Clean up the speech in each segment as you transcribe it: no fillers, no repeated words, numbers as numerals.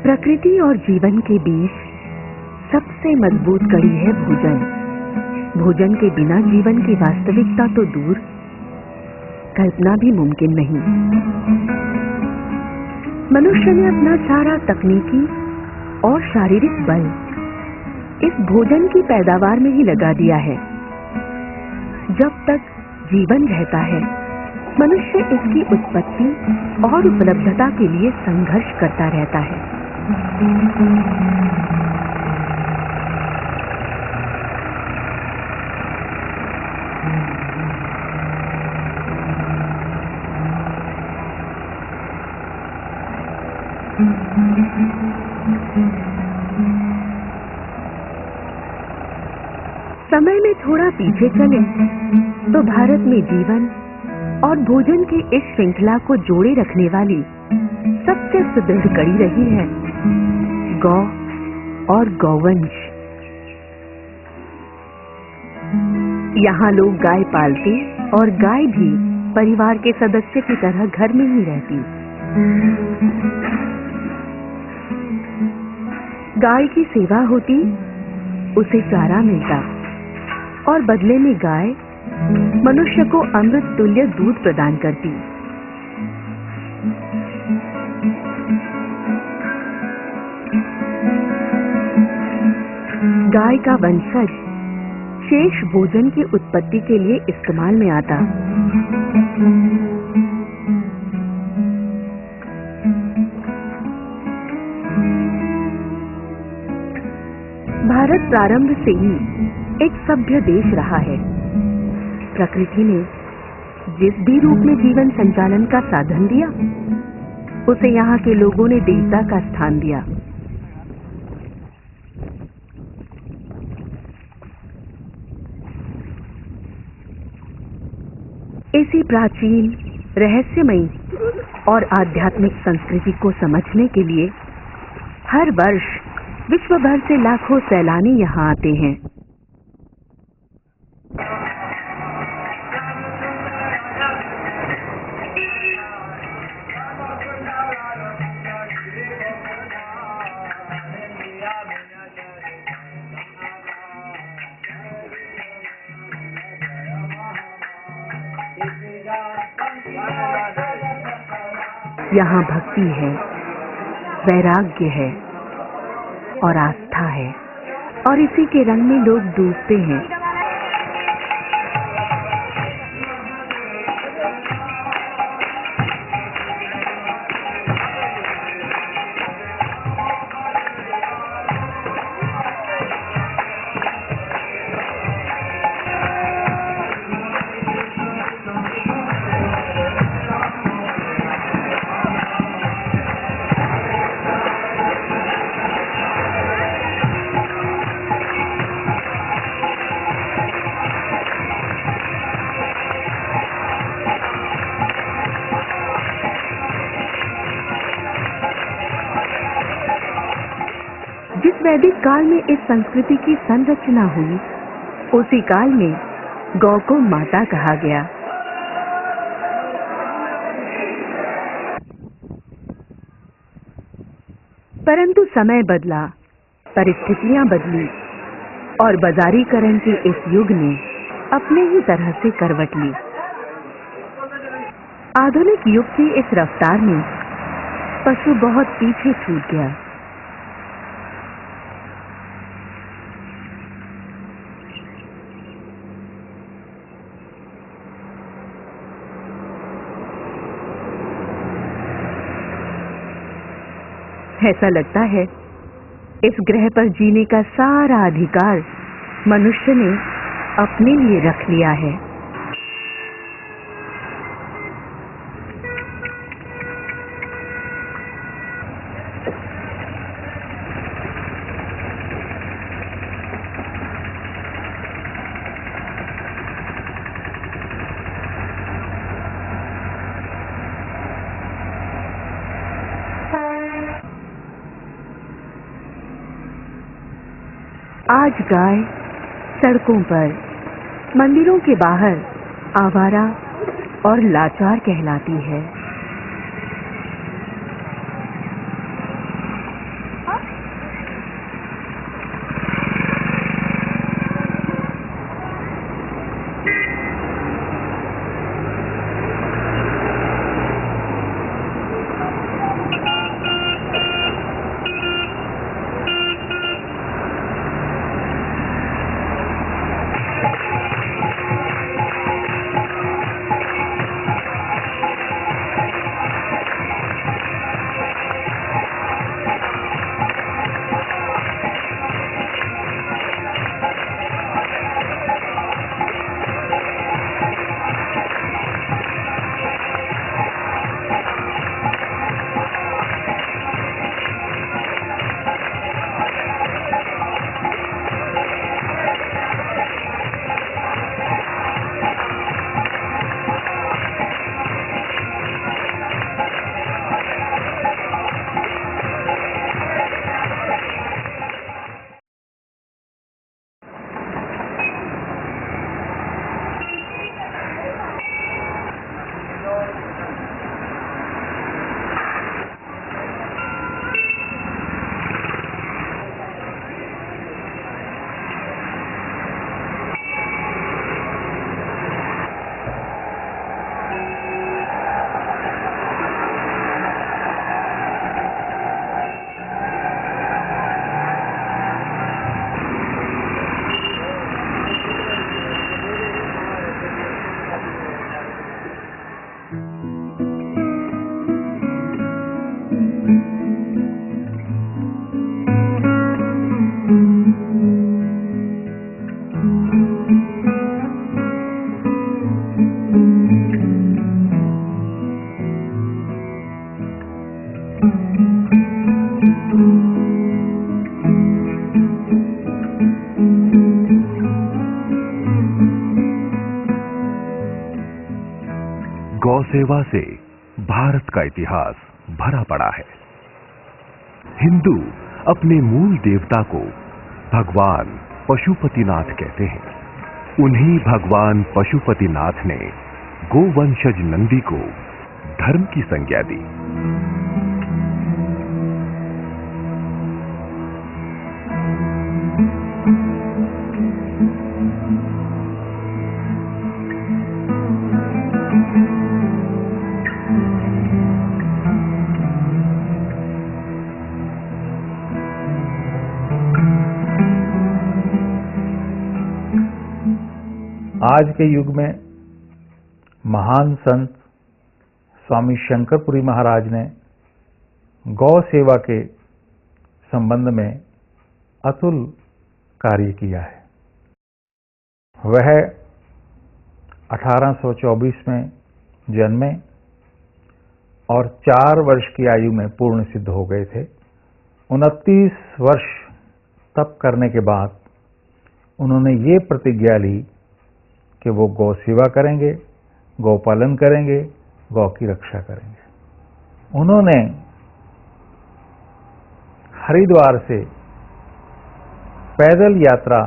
प्रकृति और जीवन के बीच सबसे मजबूत कड़ी है भोजन। भोजन के बिना जीवन की वास्तविकता तो दूर, कल्पना भी मुमकिन नहीं। मनुष्य ने अपना सारा तकनीकी और शारीरिक बल इस भोजन की पैदावार में ही लगा दिया है। जब तक जीवन रहता है, मनुष्य इसकी उत्पत्ति और उपलब्धता के लिए संघर्ष करता रहता है। समय में थोड़ा पीछे चलें तो भारत में जीवन और भोजन की इस श्रृंखला को जोड़े रखने वाली सबसे सुदृढ़ कड़ी रही है गौ और गौवंश। यहाँ लोग गाय पालते और गाय भी परिवार के सदस्य की तरह घर में ही रहती। गाय की सेवा होती, उसे चारा मिलता और बदले में गाय मनुष्य को अमृत तुल्य दूध प्रदान करती। गाय का वंशज शेष भोजन की उत्पत्ति के लिए इस्तेमाल में आता। भारत प्रारंभ से ही एक सभ्य देश रहा है। प्रकृति ने जिस भी रूप में जीवन संचालन का साधन दिया, उसे यहाँ के लोगों ने देवता का स्थान दिया। इसी प्राचीन, रहस्यमयी और आध्यात्मिक संस्कृति को समझने के लिए हर वर्ष विश्व भर से लाखों सैलानी यहाँ आते हैं। यहाँ भक्ति है, वैराग्य है और आस्था है, और इसी के रंग में लोग डूबते हैं। जिस वैदिक काल में इस संस्कृति की संरचना हुई, उसी काल में गौ को माता कहा गया। परंतु समय बदला, परिस्थितियां बदली और बाजारीकरण के इस युग ने अपने ही तरह से करवट ली। आधुनिक युग की इस रफ्तार में पशु बहुत पीछे छूट गया। ऐसा लगता है इस ग्रह पर जीने का सारा अधिकार मनुष्य ने अपने लिए रख लिया है। आज गाय सड़कों पर, मंदिरों के बाहर आवारा और लाचार कहलाती है। गौ सेवा से भारत का इतिहास भरा पड़ा है। हिंदू अपने मूल देवता को भगवान पशुपतिनाथ कहते हैं। उन्हीं भगवान पशुपतिनाथ ने गोवंशज नंदी को धर्म की संज्ञा दी। आज के युग में महान संत स्वामी शंकरपुरी महाराज ने गौ सेवा के संबंध में अतुल कार्य किया है। वह 1824 में जन्मे और 4 वर्ष की आयु में पूर्ण सिद्ध हो गए थे। 29 वर्ष तप करने के बाद उन्होंने ये प्रतिज्ञा ली कि वो गौ सेवा करेंगे, गौपालन करेंगे, गौ की रक्षा करेंगे। उन्होंने हरिद्वार से पैदल यात्रा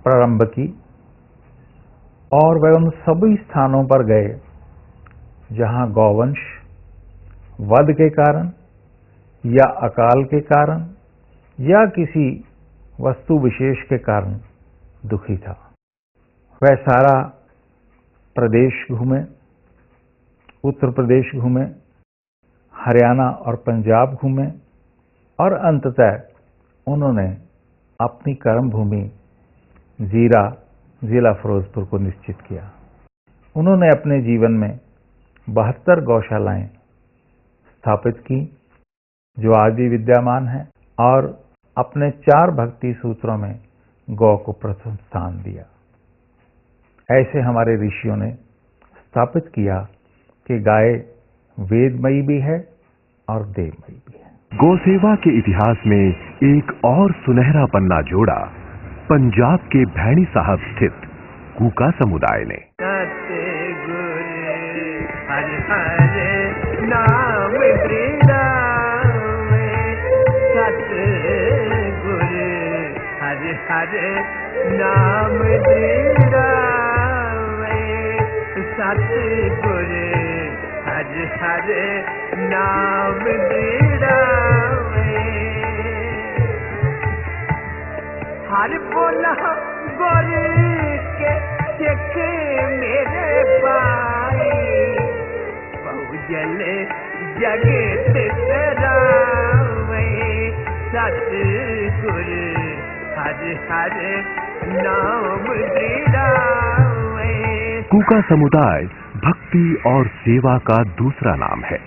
प्रारंभ की और वह उन सभी स्थानों पर गए जहां गौवंश वध के कारण या अकाल के कारण या किसी वस्तु विशेष के कारण दुखी था। वह सारा प्रदेश घूमे, उत्तर प्रदेश घूमे, हरियाणा और पंजाब घूमे और अंततः उन्होंने अपनी कर्म भूमि जीरा जिला फिरोजपुर को निश्चित किया। उन्होंने अपने जीवन में 72 गौशालाएं स्थापित की जो आज भी विद्यमान है और अपने 4 भक्ति सूत्रों में गौ को प्रथम स्थान दिया। ऐसे हमारे ऋषियों ने स्थापित किया कि गाय वेदमयी भी है और देवमयी भी है। गौसेवा के इतिहास में एक और सुनहरा पन्ना जोड़ा पंजाब के भैणी साहब स्थित कूका समुदाय ने। सतगुर हर हर नाम दृढ़ावे, हर बोला गुर के सिख मेरे पाई, बहुजल जगत तरावे। सतगुर हर हर नाम दृढ़ावे। कूका समुदाय भक्ति और सेवा का दूसरा नाम है।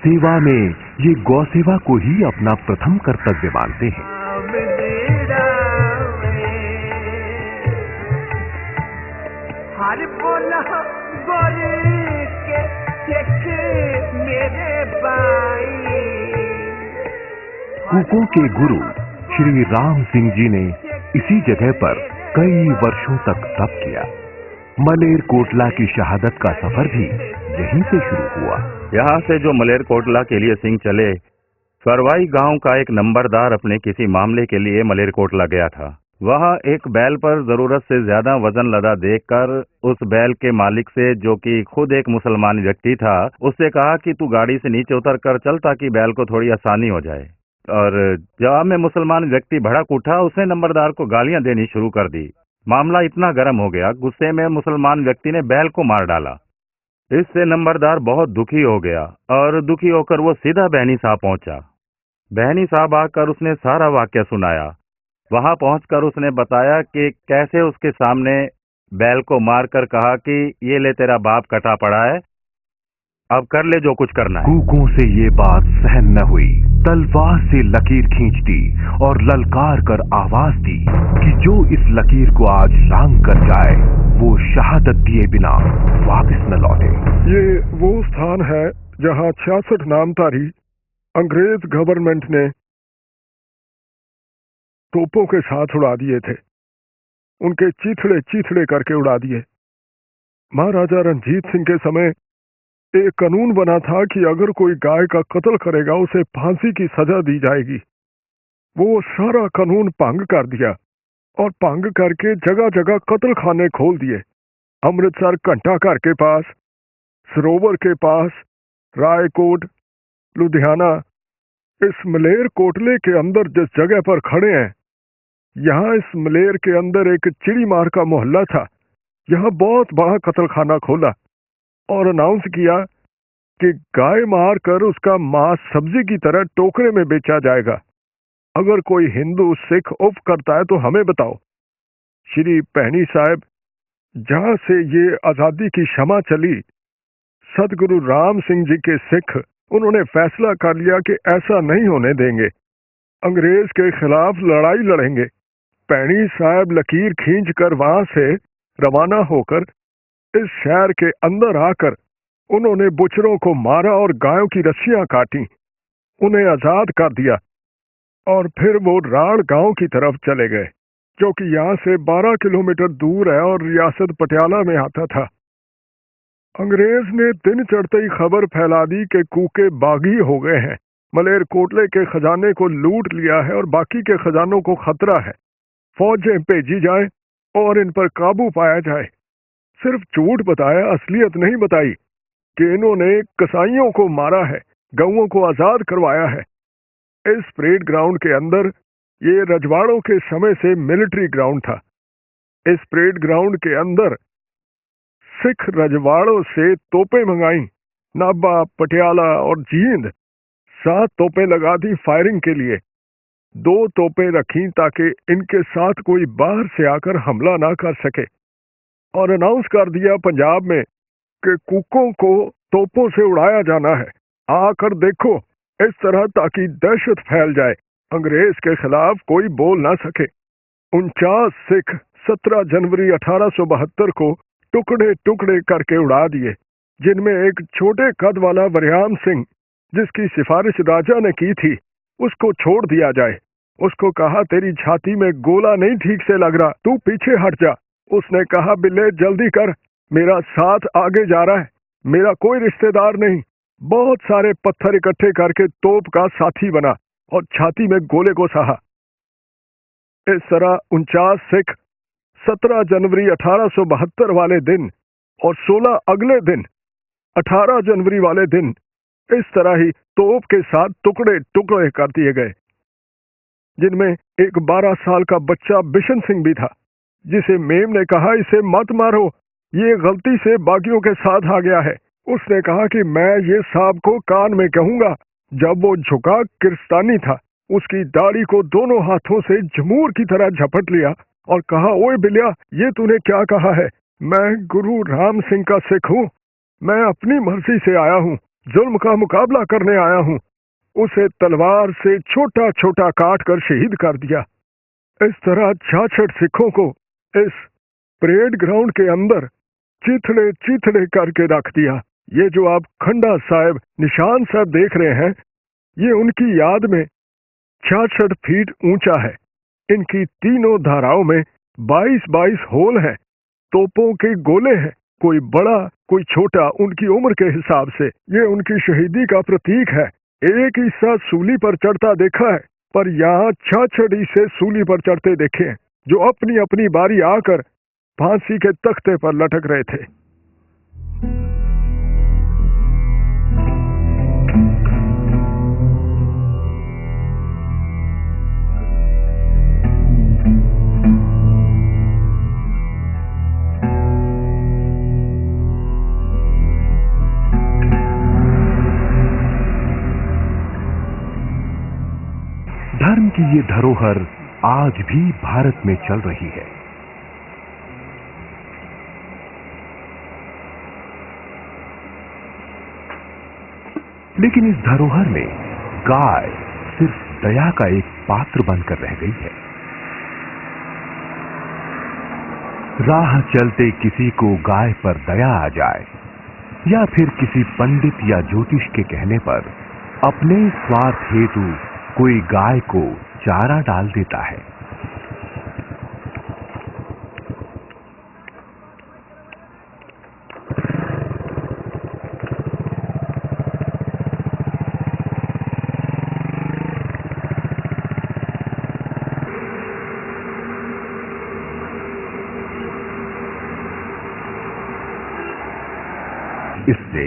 सेवा में ये गौ सेवा को ही अपना प्रथम कर्तव्य मानते हैं। हर बोला गुर के सिख मेरे भाई। कूकों के गुरु श्री राम सिंह जी ने इसी जगह पर कई वर्षों तक तप किया। मलेर कोटला की शहादत का सफर भी यहीं से शुरू हुआ। यहाँ से जो मलेर कोटला के लिए सिंह चले, सरवाई गांव का एक नंबरदार अपने किसी मामले के लिए मलेर कोटला गया था। वहाँ एक बैल पर जरूरत से ज्यादा वजन लदा देखकर उस बैल के मालिक से, जो कि खुद एक मुसलमान व्यक्ति था, उससे कहा कि तू गाड़ी से नीचे उतर कर चल ताकि बैल को थोड़ी आसानी हो जाए। और जवाब में मुसलमान व्यक्ति भड़क उठा, उसने नंबरदार को गालियां देनी शुरू कर दी। मामला इतना गर्म हो गया, गुस्से में मुसलमान व्यक्ति ने बैल को मार डाला। इससे नंबरदार बहुत दुखी हो गया और दुखी होकर वो सीधा बहनी साहब पहुंचा। बहनी साहब आकर उसने सारा वाक्य सुनाया। वहां पहुंचकर उसने बताया कि कैसे उसके सामने बैल को मारकर कहा कि ये ले तेरा बाप कटा पड़ा है, अब कर ले जो कुछ करना है। कूकों से ये बात सहन न हुई। तलवार से लकीर खींच दी और ललकार कर आवाज दी कि जो इस लकीर को आज लांग कर जाए वो शहादत दिए बिना वापस न लौटे। ये वो स्थान है जहां 66 नामधारी अंग्रेज गवर्नमेंट ने तोपों के साथ उड़ा दिए थे। उनके चीथड़े चीथड़े करके उड़ा दिए। महाराजा रणजीत सिंह के समय एक कानून बना था कि अगर कोई गाय का कत्ल करेगा उसे फांसी की सजा दी जाएगी। वो सारा कानून भंग कर दिया और भंग करके जगह जगह कत्ल खाने खोल दिए। अमृतसर घंटा घर के पास, सरोवर के पास, रायकोट, लुधियाना, इस मलेर कोटले के अंदर जिस जगह पर खड़े हैं, यहाँ इस मलेर के अंदर एक चिड़ी मार का मोहल्ला था। यहाँ बहुत बड़ा कत्ल खाना खोला और अनाउंस किया कि गाय मार कर उसका मांस सब्जी की तरह टोकरे में बेचा जाएगा। अगर कोई हिंदू सिख उफ करता है तो हमें बताओ। श्री पैनी साहब, जहां से ये आजादी की क्षमा चली, सदगुरु राम सिंह जी के सिख, उन्होंने फैसला कर लिया कि ऐसा नहीं होने देंगे, अंग्रेज के खिलाफ लड़ाई लड़ेंगे। पैनी साहब लकीर खींचकर वहां से रवाना होकर इस शहर के अंदर आकर उन्होंने बुचरों को मारा और गायों की रस्सियां काटी, उन्हें आजाद कर दिया और फिर वो राड़ गांव की तरफ चले गए, जो कि यहाँ से 12 किलोमीटर दूर है और रियासत पटियाला में आता था। अंग्रेज ने दिन चढ़ते ही खबर फैला दी कि कूके बागी हो गए हैं, मलेर कोटले के खजाने को लूट लिया है और बाकी के खजानों को खतरा है। फौजें भेजी जाए और इन पर काबू पाया जाए। सिर्फ झूठ बताया, असलियत नहीं बताई कि इन्होंने कसाईयों को मारा है, गऊओं को आजाद करवाया है। इस परेड ग्राउंड के अंदर, ये रजवाड़ों के समय से मिलिट्री ग्राउंड था। इस परेड ग्राउंड के अंदर सिख रजवाड़ों से तोपें मंगाई, नाभा, पटियाला और जींद। 7 तोपें लगा दी फायरिंग के लिए। 2 तोपें रखी ताकि इनके साथ कोई बाहर से आकर हमला ना कर सके, और अनाउंस कर दिया पंजाब में कि कुकों को तोपों से उड़ाया जाना है, आकर देखो, इस तरह ताकि दहशत फैल जाए, अंग्रेज के खिलाफ कोई बोल ना सके। 49 सिख 17 जनवरी 1872 को टुकड़े टुकड़े करके उड़ा दिए, जिनमें एक छोटे कद वाला वरियाम सिंह, जिसकी सिफारिश राजा ने की थी, उसको छोड़ दिया जाए। उसको कहा, तेरी छाती में गोला नहीं ठीक से लग रहा, तू पीछे हट जा। उसने कहा, बिल्ले जल्दी कर, मेरा साथ आगे जा रहा है, मेरा कोई रिश्तेदार नहीं। बहुत सारे पत्थर इकट्ठे करके तोप का साथी बना और छाती में गोले को सहा। इस तरह 49 सिख 17 जनवरी 1872 वाले दिन और 16 अगले दिन 18 जनवरी वाले दिन इस तरह ही तोप के साथ टुकड़े टुकड़े कर दिए गए, जिनमें एक 12 साल का बच्चा बिशन सिंह भी था, जिसे मेम ने कहा, इसे मत मारो, ये गलती से बागियों के साथ आ गया है। उसने कहा कि मैं ये साहब को कान में कहूंगा। जब वो झुका, किरस्तानी था, उसकी दाढ़ी को दोनों हाथों से झमूर की तरह झपट लिया और कहा, ओए बिलिया, ये तूने क्या कहा है? मैं गुरु राम सिंह का सिख हूँ, मैं अपनी मर्जी से आया हूँ, जुल्म का मुकाबला करने आया हूँ। उसे तलवार से छोटा छोटा काट कर शहीद कर दिया। इस तरह 66 सिखों को इस परेड ग्राउंड के अंदर चिथड़े चिथड़े करके रख दिया। ये जो आप खंडा साहब, निशान साहब देख रहे हैं, ये उनकी याद में 66 फीट ऊंचा है। इनकी तीनों धाराओं में 22-22 होल हैं, तोपों के गोले हैं, कोई बड़ा कोई छोटा, उनकी उम्र के हिसाब से। ये उनकी शहीदी का प्रतीक है। एक हिस्सा सूली पर चढ़ता देखा है, पर यहाँ 66 हिस्से सूली पर चढ़ते देखे हैं, जो अपनी अपनी बारी आकर फांसी के तख्ते पर लटक रहे थे। धर्म की ये धरोहर आज भी भारत में चल रही है। लेकिन इस धरोहर में गाय सिर्फ दया का एक पात्र बनकर रह गई है। राह चलते किसी को गाय पर दया आ जाए, या फिर किसी पंडित या ज्योतिष के कहने पर अपने स्वार्थ हेतु कोई गाय को चारा डाल देता है। इससे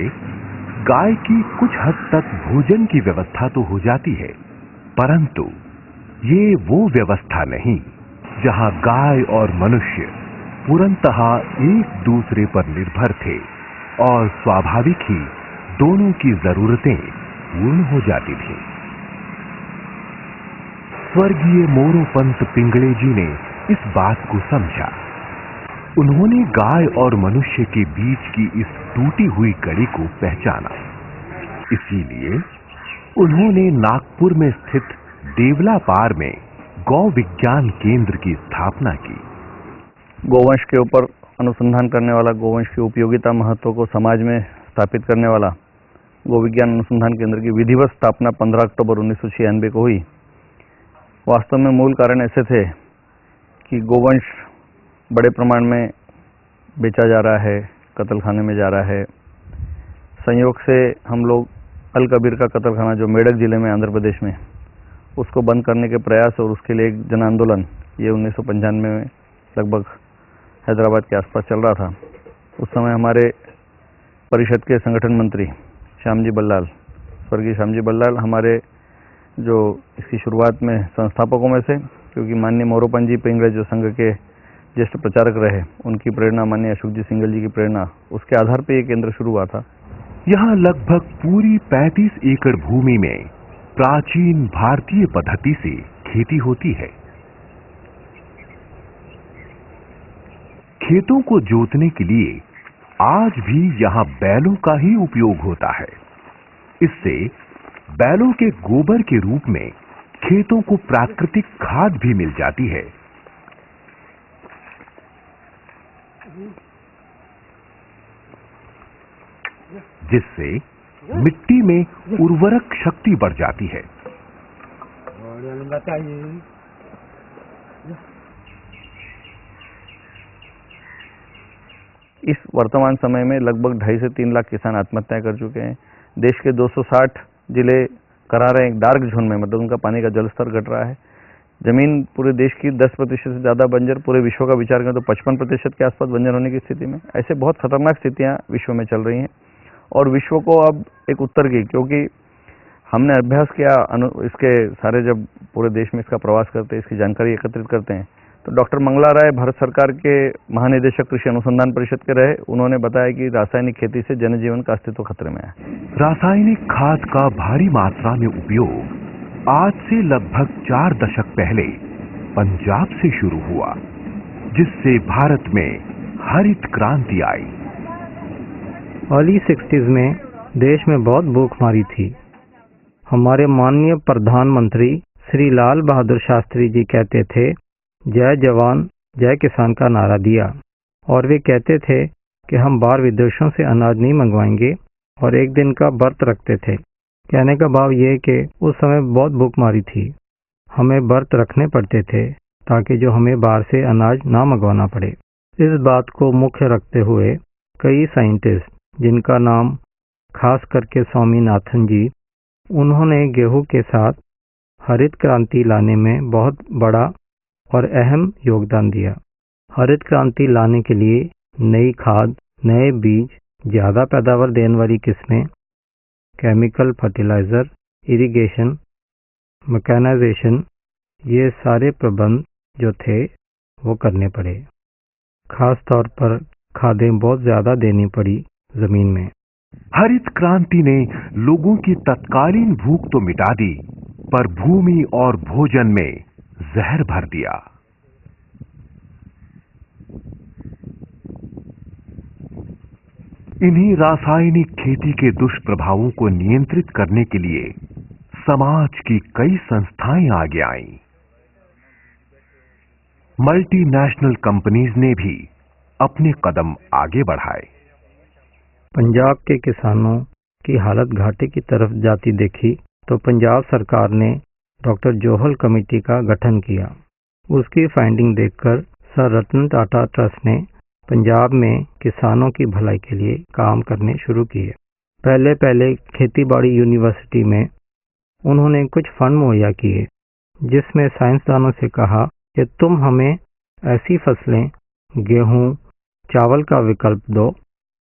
गाय की कुछ हद तक भोजन की व्यवस्था तो हो जाती है, परंतु ये वो व्यवस्था नहीं जहां गाय और मनुष्य पूर्णतः एक दूसरे पर निर्भर थे और स्वाभाविक ही दोनों की जरूरतें पूर्ण हो जाती थीं। स्वर्गीय मोरोपंत पिंगले जी ने इस बात को समझा। उन्होंने गाय और मनुष्य के बीच की इस टूटी हुई कड़ी को पहचाना। इसीलिए उन्होंने नागपुर में स्थित देवलापार में गौ विज्ञान केंद्र की स्थापना की। गोवंश के ऊपर अनुसंधान करने वाला, गोवंश की उपयोगिता महत्व को समाज में स्थापित करने वाला गौ विज्ञान अनुसंधान केंद्र की विधिवत स्थापना 15 अक्टूबर 1996 को हुई। वास्तव में मूल कारण ऐसे थे कि गोवंश बड़े प्रमाण में बेचा जा रहा है, कत्लखाने में जा रहा है। संयोग से हम लोग अल कबीर का कत्लखाना जो मेडक जिले में आंध्र प्रदेश में, उसको बंद करने के प्रयास और उसके लिए एक जन आंदोलन ये 1995 में लगभग हैदराबाद के आसपास चल रहा था। उस समय हमारे परिषद के संगठन मंत्री श्यामजी बल्लाल, स्वर्गीय श्यामजी बल्लाल हमारे जो इसकी शुरुआत में संस्थापकों में से, क्योंकि माननीय मोरोपंत जी पिंगले जो संघ के ज्येष्ठ प्रचारक रहे, उनकी प्रेरणा, माननीय अशोक जी सिंगल जी की प्रेरणा, उसके आधार पर यह केंद्र शुरू हुआ था। यहाँ लगभग पूरी 35 एकड़ भूमि में प्राचीन भारतीय पद्धति से खेती होती है। खेतों को जोतने के लिए आज भी यहाँ बैलों का ही उपयोग होता है। इससे बैलों के गोबर के रूप में खेतों को प्राकृतिक खाद भी मिल जाती है। जिससे मिट्टी में उर्वरक शक्ति बढ़ जाती है। इस वर्तमान समय में लगभग 2.5 से 3 लाख किसान आत्महत्याएं कर चुके हैं। देश के 260 जिले करार हैं डार्क जोन में, मतलब उनका पानी का जल स्तर घट रहा है। जमीन पूरे देश की 10% से ज्यादा बंजर, पूरे विश्व का विचार करें तो 55% के आसपास बंजर होने की स्थिति में। ऐसे बहुत खतरनाक स्थितियां विश्व में चल रही हैं और विश्व को अब एक उत्तर की, क्योंकि हमने अभ्यास किया इसके सारे, जब पूरे देश में इसका प्रवास करते हैं, इसकी जानकारी एकत्रित करते हैं, तो डॉक्टर मंगला राय भारत सरकार के महानिदेशक कृषि अनुसंधान परिषद के रहे। उन्होंने बताया कि रासायनिक खेती से जनजीवन का अस्तित्व खतरे में है। रासायनिक खाद का भारी मात्रा में उपयोग आज से लगभग 4 दशक पहले पंजाब से शुरू हुआ, जिससे भारत में हरित क्रांति आई। अर्ली 60s में देश में बहुत भूखमरी थी। हमारे माननीय प्रधानमंत्री श्री लाल बहादुर शास्त्री जी कहते थे, जय जवान जय किसान का नारा दिया, और वे कहते थे कि हम बाहर विदेशों से अनाज नहीं मंगवाएंगे और एक दिन का व्रत रखते थे। कहने का भाव ये कि उस समय बहुत भूखमरी थी, हमें व्रत रखने पड़ते थे ताकि जो हमें बाहर से अनाज ना मंगवाना पड़े। इस बात को मुख्य रखते हुए कई साइंटिस्ट, जिनका नाम खास करके स्वामीनाथन जी, उन्होंने गेहूं के साथ हरित क्रांति लाने में बहुत बड़ा और अहम योगदान दिया। हरित क्रांति लाने के लिए नई खाद, नए बीज, ज्यादा पैदावार देने वाली किस्में, केमिकल फर्टिलाइजर, इरिगेशन, मैकेनाइजेशन, ये सारे प्रबंध जो थे वो करने पड़े। खास तौर पर खादें बहुत ज्यादा देनी पड़ी जमीन में। हरित क्रांति ने लोगों की तत्कालीन भूख तो मिटा दी, पर भूमि और भोजन में जहर भर दिया। इन्हीं रासायनिक खेती के दुष्प्रभावों को नियंत्रित करने के लिए समाज की कई संस्थाएं आगे आईं। मल्टीनेशनल कंपनीज ने भी अपने कदम आगे बढ़ाए। पंजाब के किसानों की हालत घाटे की तरफ जाती देखी तो पंजाब सरकार ने डॉक्टर जोहल कमेटी का गठन किया। उसकी फाइंडिंग देखकर सर रतन टाटा ट्रस्ट ने पंजाब में किसानों की भलाई के लिए काम करने शुरू किए। पहले पहले खेतीबाड़ी यूनिवर्सिटी में उन्होंने कुछ फंड मुहैया किए, जिसमें साइंसदानों से कहा कि तुम हमें ऐसी फसलें, गेहूं, चावल का विकल्प दो,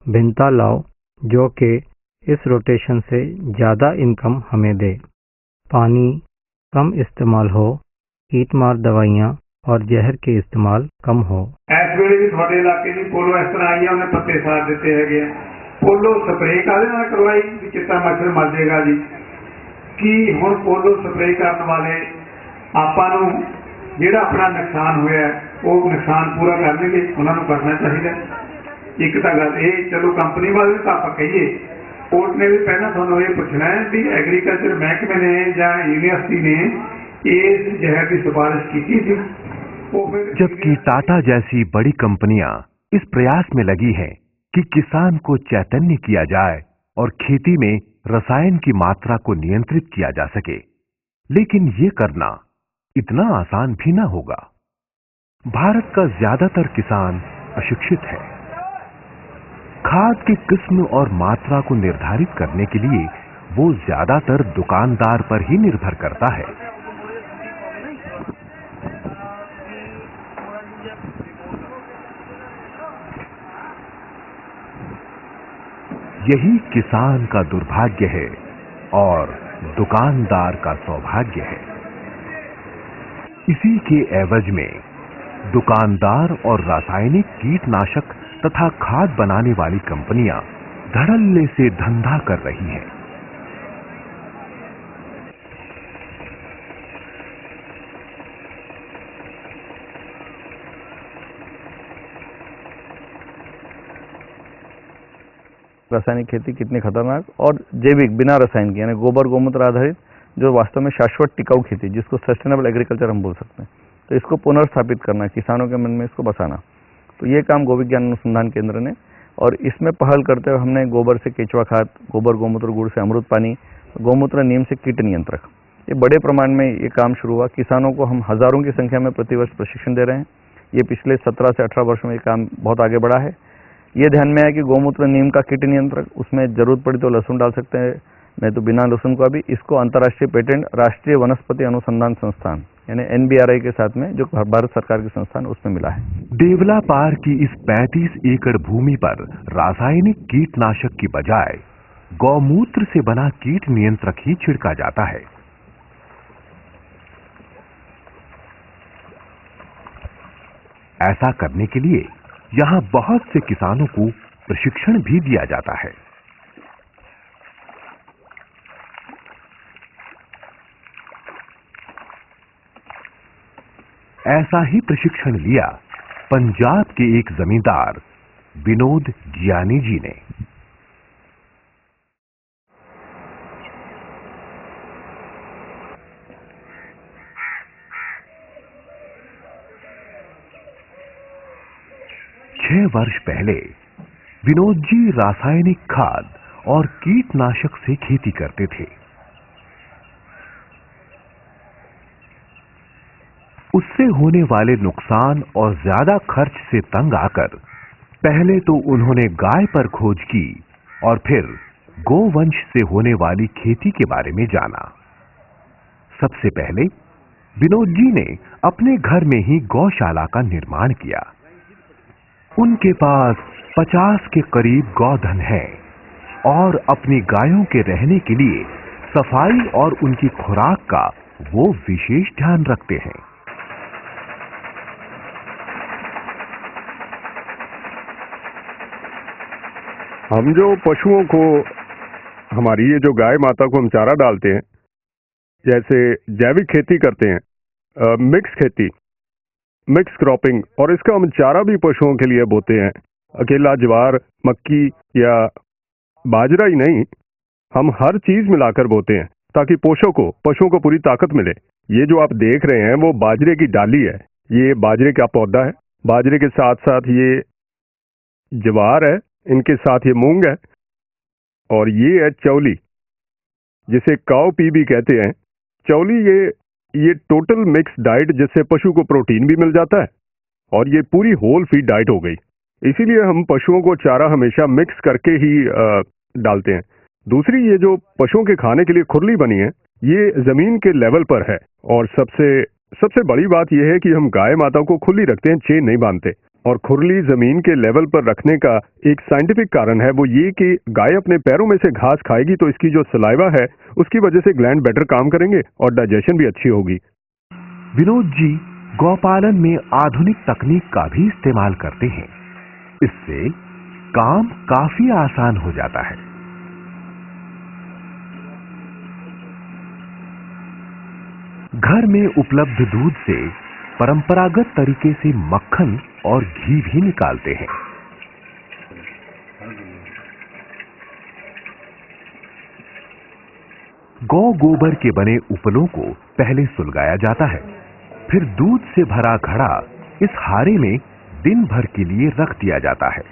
भिन्नता लाओ जो कि इस रोटेशन से ज़्यादा इनकम हमें दे। पानी कम इस्तेमाल हो, कीट मार दवाइयाँ और जहर के इस्तेमाल कम हो। इस ਵੇਲੇ भी ਤੁਹਾਡੇ ਇਲਾਕੇ ਦੀ ਪੋਲੋ ਇਸ ਤਰ੍ਹਾਂ ਆਈ ਆ, ਉਹਨੇ ਪੱਤੇ ਸਾੜ ਦਿੱਤੇ ਹੈਗੇ ਆ। ਪੋਲੋ ਸਪਰੇਅ ਕਾਹਦੇ ਨਾਲ ਕਰਵਾਈ ਵੀ ਚਿੱਟਾ ਮੱਛਰ ਮਰ ਜਾਏਗਾ ਜੀ? ਕੀ ਹੁਣ ਪੋਲੋ ਸਪਰੇਅ ਕਰਨ ਵਾਲੇ ਆਪਾਂ ਨੂੰ ਜਿਹੜਾ ਆਪਣਾ ਨੁਕਸਾਨ ਹੋਇਆ ਉਹ ਨੁਕਸਾਨ ਪੂਰਾ ਕਰਨਗੇ? ਉਹਨਾਂ ਨੂੰ ਕਰਨਾ ਚਾਹੀਦਾ। ਇੱਕ ਤਾਂ ਗੱਲ ਇਹ, ਚਲੋ ਕੰਪਨੀ ਵਾਲੇ ਤਾਂ ਆਪਾਂ ਕਹੀਏ, ਕੋਰਟ ਨੇ ਵੀ ਪਹਿਲਾਂ ਤੁਹਾਨੂੰ ਇਹ ਪੁੱਛਣਾ ਹੈ ਵੀ ਐਗਰੀਕਲਚਰ ਮਹਿਕਮੇ ਨੇ ਜਾਂ यूनिवर्सिटी ने इस जहर की सिफारिश की थी। जबकि टाटा जैसी बड़ी कंपनियां इस प्रयास में लगी हैं कि किसान को चैतन्य किया जाए और खेती में रसायन की मात्रा को नियंत्रित किया जा सके, लेकिन ये करना इतना आसान भी ना होगा। भारत का ज्यादातर किसान अशिक्षित है। खाद की किस्म और मात्रा को निर्धारित करने के लिए वो ज्यादातर दुकानदार पर ही निर्भर करता है। यही किसान का दुर्भाग्य है और दुकानदार का सौभाग्य है। इसी के एवज में दुकानदार और रासायनिक कीटनाशक तथा खाद बनाने वाली कंपनियां धड़ल्ले से धंधा कर रही हैं। रासायनिक खेती कितनी खतरनाक और जैविक बिना रसायन की यानी गोबर गोमूत्र आधारित जो वास्तव में शाश्वत टिकाऊ खेती जिसको सस्टेनेबल एग्रीकल्चर हम बोल सकते हैं, तो इसको पुनर्स्थापित करना, किसानों के मन में इसको बसाना, तो ये काम गोविज्ञान अनुसंधान केंद्र ने, और इसमें पहल करते हुए हमने गोबर से केचुआ खाद, गोबर गोमूत्र गुड़ से अमृत पानी, गौमूत्र नीम से कीट नियंत्रक, ये बड़े प्रमाण में ये काम शुरू हुआ। किसानों को हम हजारों की संख्या में प्रतिवर्ष प्रशिक्षण दे रहे हैं। ये पिछले 17 से 18 वर्षों में ये काम बहुत आगे बढ़ा है। ये ध्यान में है कि गौमूत्र नीम का कीट नियंत्रक, उसमें जरूरत पड़ी तो लहसुन डाल सकते हैं, नहीं तो बिना लहसुन का भी। इसको अंतर्राष्ट्रीय पेटेंट राष्ट्रीय वनस्पति अनुसंधान संस्थान यानी NBRI के साथ में जो भारत सरकार के संस्थान उसमें मिला है। देवलापार की इस 35 एकड़ भूमि पर रासायनिक कीटनाशक की बजाय गौमूत्र से बना कीट नियंत्रक ही छिड़का जाता है। ऐसा करने के लिए यहां बहुत से किसानों को प्रशिक्षण भी दिया जाता है। ऐसा ही प्रशिक्षण लिया पंजाब के एक जमींदार विनोद जियानी जी ने। छह वर्ष पहले विनोद जी रासायनिक खाद और कीटनाशक से खेती करते थे। उससे होने वाले नुकसान और ज्यादा खर्च से तंग आकर पहले तो उन्होंने गाय पर खोज की और फिर गोवंश से होने वाली खेती के बारे में जाना। सबसे पहले विनोद जी ने अपने घर में ही गौशाला का निर्माण किया। उनके पास 50 के करीब गौधन है और अपनी गायों के रहने के लिए सफाई और उनकी खुराक का वो विशेष ध्यान रखते हैं। हम जो पशुओं को, हमारी ये जो गाय माता को हम चारा डालते हैं, जैसे जैविक खेती करते हैं, मिक्स खेती, मिक्स क्रॉपिंग, और इसका हम चारा भी पशुओं के लिए बोते हैं। अकेला ज्वार, मक्की या बाजरा ही नहीं, हम हर चीज मिलाकर बोते हैं ताकि पशुओं को पूरी ताकत मिले। ये जो आप देख रहे हैं वो बाजरे की डाली है, ये बाजरे का पौधा है। बाजरे के साथ साथ ये ज्वार है, इनके साथ ये मूंग है, और ये है चौली जिसे काऊ पी भी कहते हैं। चौली ये टोटल मिक्स डाइट जिससे पशु को प्रोटीन भी मिल जाता है और ये पूरी होल फीड डाइट हो गई। इसीलिए हम पशुओं को चारा हमेशा मिक्स करके ही डालते हैं। दूसरी, ये जो पशुओं के खाने के लिए खुरली बनी है, ये जमीन के लेवल पर है। और सबसे बड़ी बात यह है कि हम गाय माता को खुली रखते हैं, चेन नहीं बांधते। और खुरली जमीन के लेवल पर रखने का एक साइंटिफिक कारण है वो ये कि गाय अपने पैरों में से घास खाएगी तो इसकी जो सलाइवा है उसकी वजह से ग्लैंड बेटर काम करेंगे और डाइजेशन भी अच्छी होगी। विनोद जी गौपालन में आधुनिक तकनीक का भी इस्तेमाल करते हैं। इससे काम काफी आसान हो जाता है। घर में उपलब्ध दूध से परंपरागत तरीके से मक्खन और घी भी निकालते हैं। गौ गोबर के बने उपलों को पहले सुलगाया जाता है, फिर दूध से भरा घड़ा इस हारे में दिन भर के लिए रख दिया जाता है।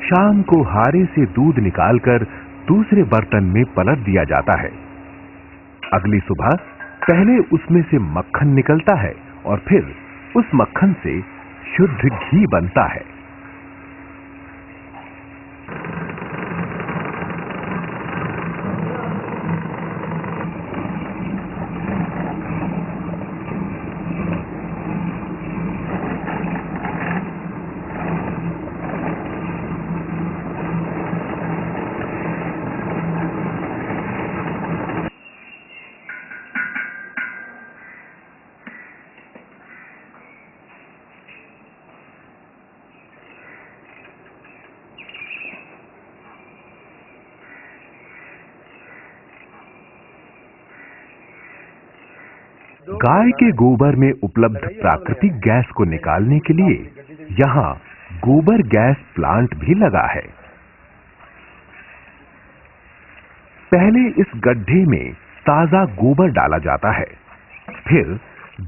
शाम को हारे से दूध निकालकर दूसरे बर्तन में पलट दिया जाता है। अगली सुबह पहले उसमें से मक्खन निकलता है और फिर उस मक्खन से शुद्ध घी बनता है। गाय के गोबर में उपलब्ध प्राकृतिक गैस को निकालने के लिए यहाँ गोबर गैस प्लांट भी लगा है। पहले इस गड्ढे में ताजा गोबर डाला जाता है, फिर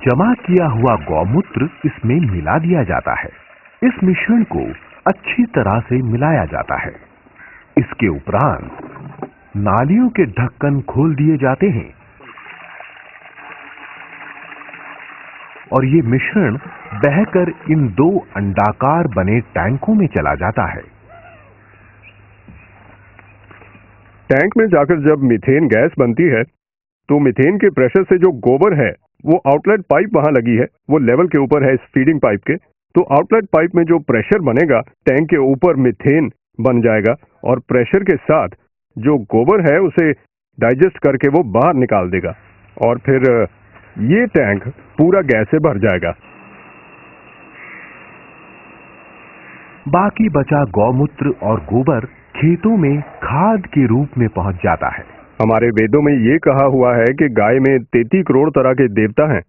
जमा किया हुआ गौमूत्र इसमें मिला दिया जाता है। इस मिश्रण को अच्छी तरह से मिलाया जाता है। इसके उपरांत नालियों के ढक्कन खोल दिए जाते हैं और ये मिश्रण बहकर इन दो अंडाकार बने टैंकों में चला जाता है। टैंक में जाकर जब मीथेन गैस बनती है तो मीथेन के प्रेशर से जो गोबर है वो आउटलेट पाइप वहां लगी है, वो लेवल के ऊपर है इस फीडिंग पाइप के, तो आउटलेट पाइप में जो प्रेशर बनेगा टैंक के ऊपर मीथेन बन जाएगा और प्रेशर के साथ जो गोबर है उसे डाइजेस्ट करके वो बाहर निकाल देगा और फिर ये टैंक पूरा गैस से भर जाएगा। बाकी बचा गौमूत्र और गोबर खेतों में खाद के रूप में पहुंच जाता है। हमारे वेदों में ये कहा हुआ है कि गाय में 33 करोड़ तरह के देवता हैं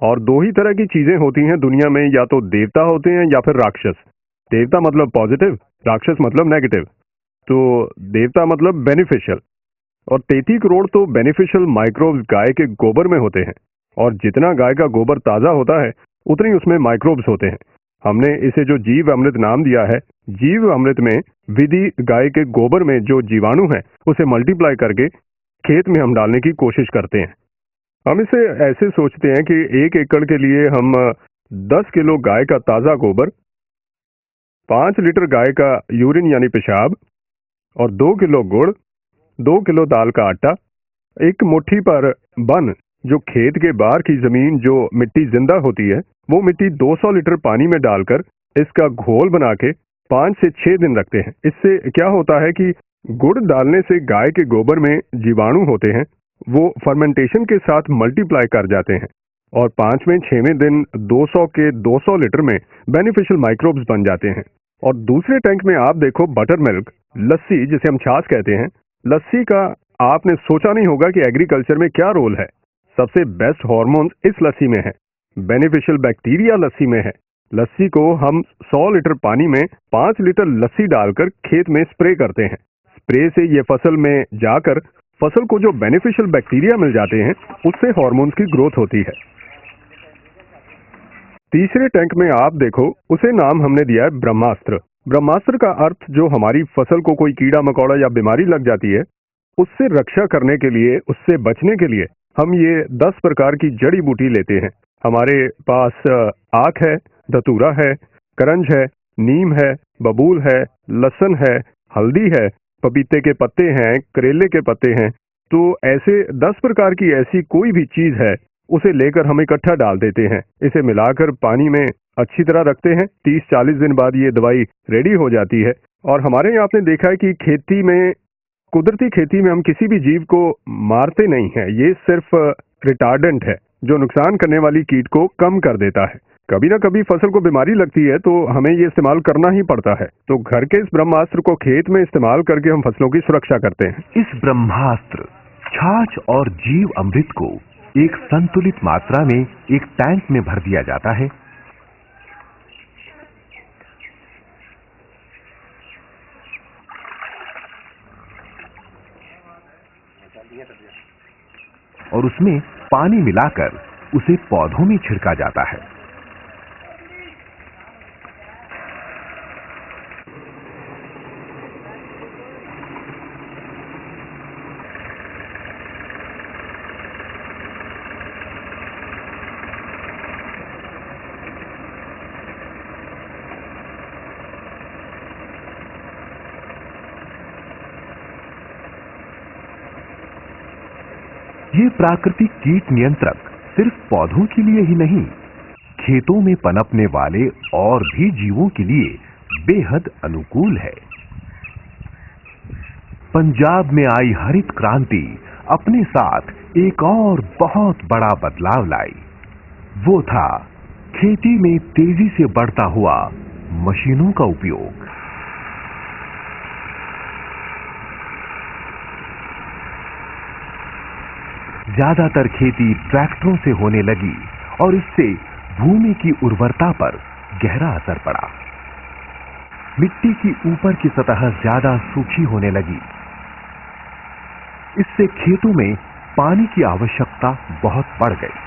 और दो ही तरह की चीजें होती हैं दुनिया में, या तो देवता होते हैं या फिर राक्षस। देवता मतलब पॉजिटिव, राक्षस मतलब नेगेटिव। तो देवता मतलब बेनिफिशियल, और 33 करोड़ तो बेनिफिशियल माइक्रोब्स गाय के गोबर में होते हैं और जितना गाय का गोबर ताजा होता है उतने उसमें माइक्रोब्स होते हैं। हमने इसे जो जीव अमृत नाम दिया है, जीव अमृत में विधि गाय के गोबर में जो जीवाणु है उसे मल्टीप्लाई करके खेत में हम डालने की कोशिश करते हैं। हम इसे ऐसे सोचते हैं कि 1 एकड़ के लिए हम 10 किलो गाय का ताजा गोबर, 5 लीटर गाय का यूरिन यानी पेशाब और 2 किलो गुड़, 2 किलो दाल का आटा, एक मुट्ठी पर बन जो खेत के बाहर की जमीन जो मिट्टी जिंदा होती है वो मिट्टी 200 लीटर पानी में डालकर इसका घोल बना के 5 से 6 दिन रखते हैं। इससे क्या होता है कि गुड़ डालने से गाय के गोबर में जीवाणु होते हैं वो फर्मेंटेशन के साथ मल्टीप्लाई कर जाते हैं और 5वें 6वें दिन 200 के 200 लीटर में बेनिफिशियल माइक्रोब्स बन जाते हैं। और दूसरे टैंक में आप देखो बटर मिल्क, लस्सी जिसे हम छाछ कहते हैं। लस्सी का आपने सोचा नहीं होगा कि एग्रीकल्चर में क्या रोल है। सबसे बेस्ट हार्मोन इस लस्सी में है, बेनिफिशियल बैक्टीरिया लस्सी में है। लस्सी को हम 100 लीटर पानी में 5 लीटर लस्सी डालकर खेत में स्प्रे करते हैं। स्प्रे से ये फसल में जाकर फसल को जो बेनिफिशियल बैक्टीरिया मिल जाते हैं उससे हार्मोन्स की ग्रोथ होती है। तीसरे टैंक में आप देखो, उसे नाम हमने दिया है ब्रह्मास्त्र। ब्रह्मास्त्र का अर्थ जो हमारी फसल को कोई कीड़ा मकोड़ा या बीमारी लग जाती है उससे रक्षा करने के लिए, उससे बचने के लिए हम ये 10 प्रकार की जड़ी बूटी लेते हैं। हमारे पास आक है, धतूरा है, करंज है, नीम है, बबूल है, लहसुन है, हल्दी है, पपीते के पत्ते हैं, करेले के पत्ते हैं, तो ऐसे 10 प्रकार की ऐसी कोई भी चीज है उसे लेकर हम इकट्ठा डाल देते हैं, इसे मिलाकर पानी में अच्छी तरह रखते हैं। 30-40 दिन बाद ये दवाई रेडी हो जाती है। और हमारे यहाँ आपने देखा है कि खेती में, कुदरती खेती में हम किसी भी जीव को मारते नहीं हैं, ये सिर्फ रिटार्डेंट है जो नुकसान करने वाली कीट को कम कर देता है। कभी ना कभी फसल को बीमारी लगती है तो हमें ये इस्तेमाल करना ही पड़ता है। तो घर के इस ब्रह्मास्त्र को खेत में इस्तेमाल करके हम फसलों की सुरक्षा करते हैं। इस ब्रह्मास्त्र छाछ और जीव अमृत को एक संतुलित मात्रा में एक टैंक में भर दिया जाता है। और उसमें पानी मिलाकर उसे पौधों में छिड़का जाता है। ये प्राकृतिक कीट नियंत्रक सिर्फ पौधों के लिए ही नहीं, खेतों में पनपने वाले और भी जीवों के लिए बेहद अनुकूल है। पंजाब में आई हरित क्रांति अपने साथ एक और बहुत बड़ा बदलाव लाई। वो था खेती में तेजी से बढ़ता हुआ मशीनों का उपयोग। ज्यादातर खेती ट्रैक्टरों से होने लगी और इससे भूमि की उर्वरता पर गहरा असर पड़ा। मिट्टी की ऊपर की सतह ज्यादा सूखी होने लगी। इससे खेतों में पानी की आवश्यकता बहुत बढ़ गई।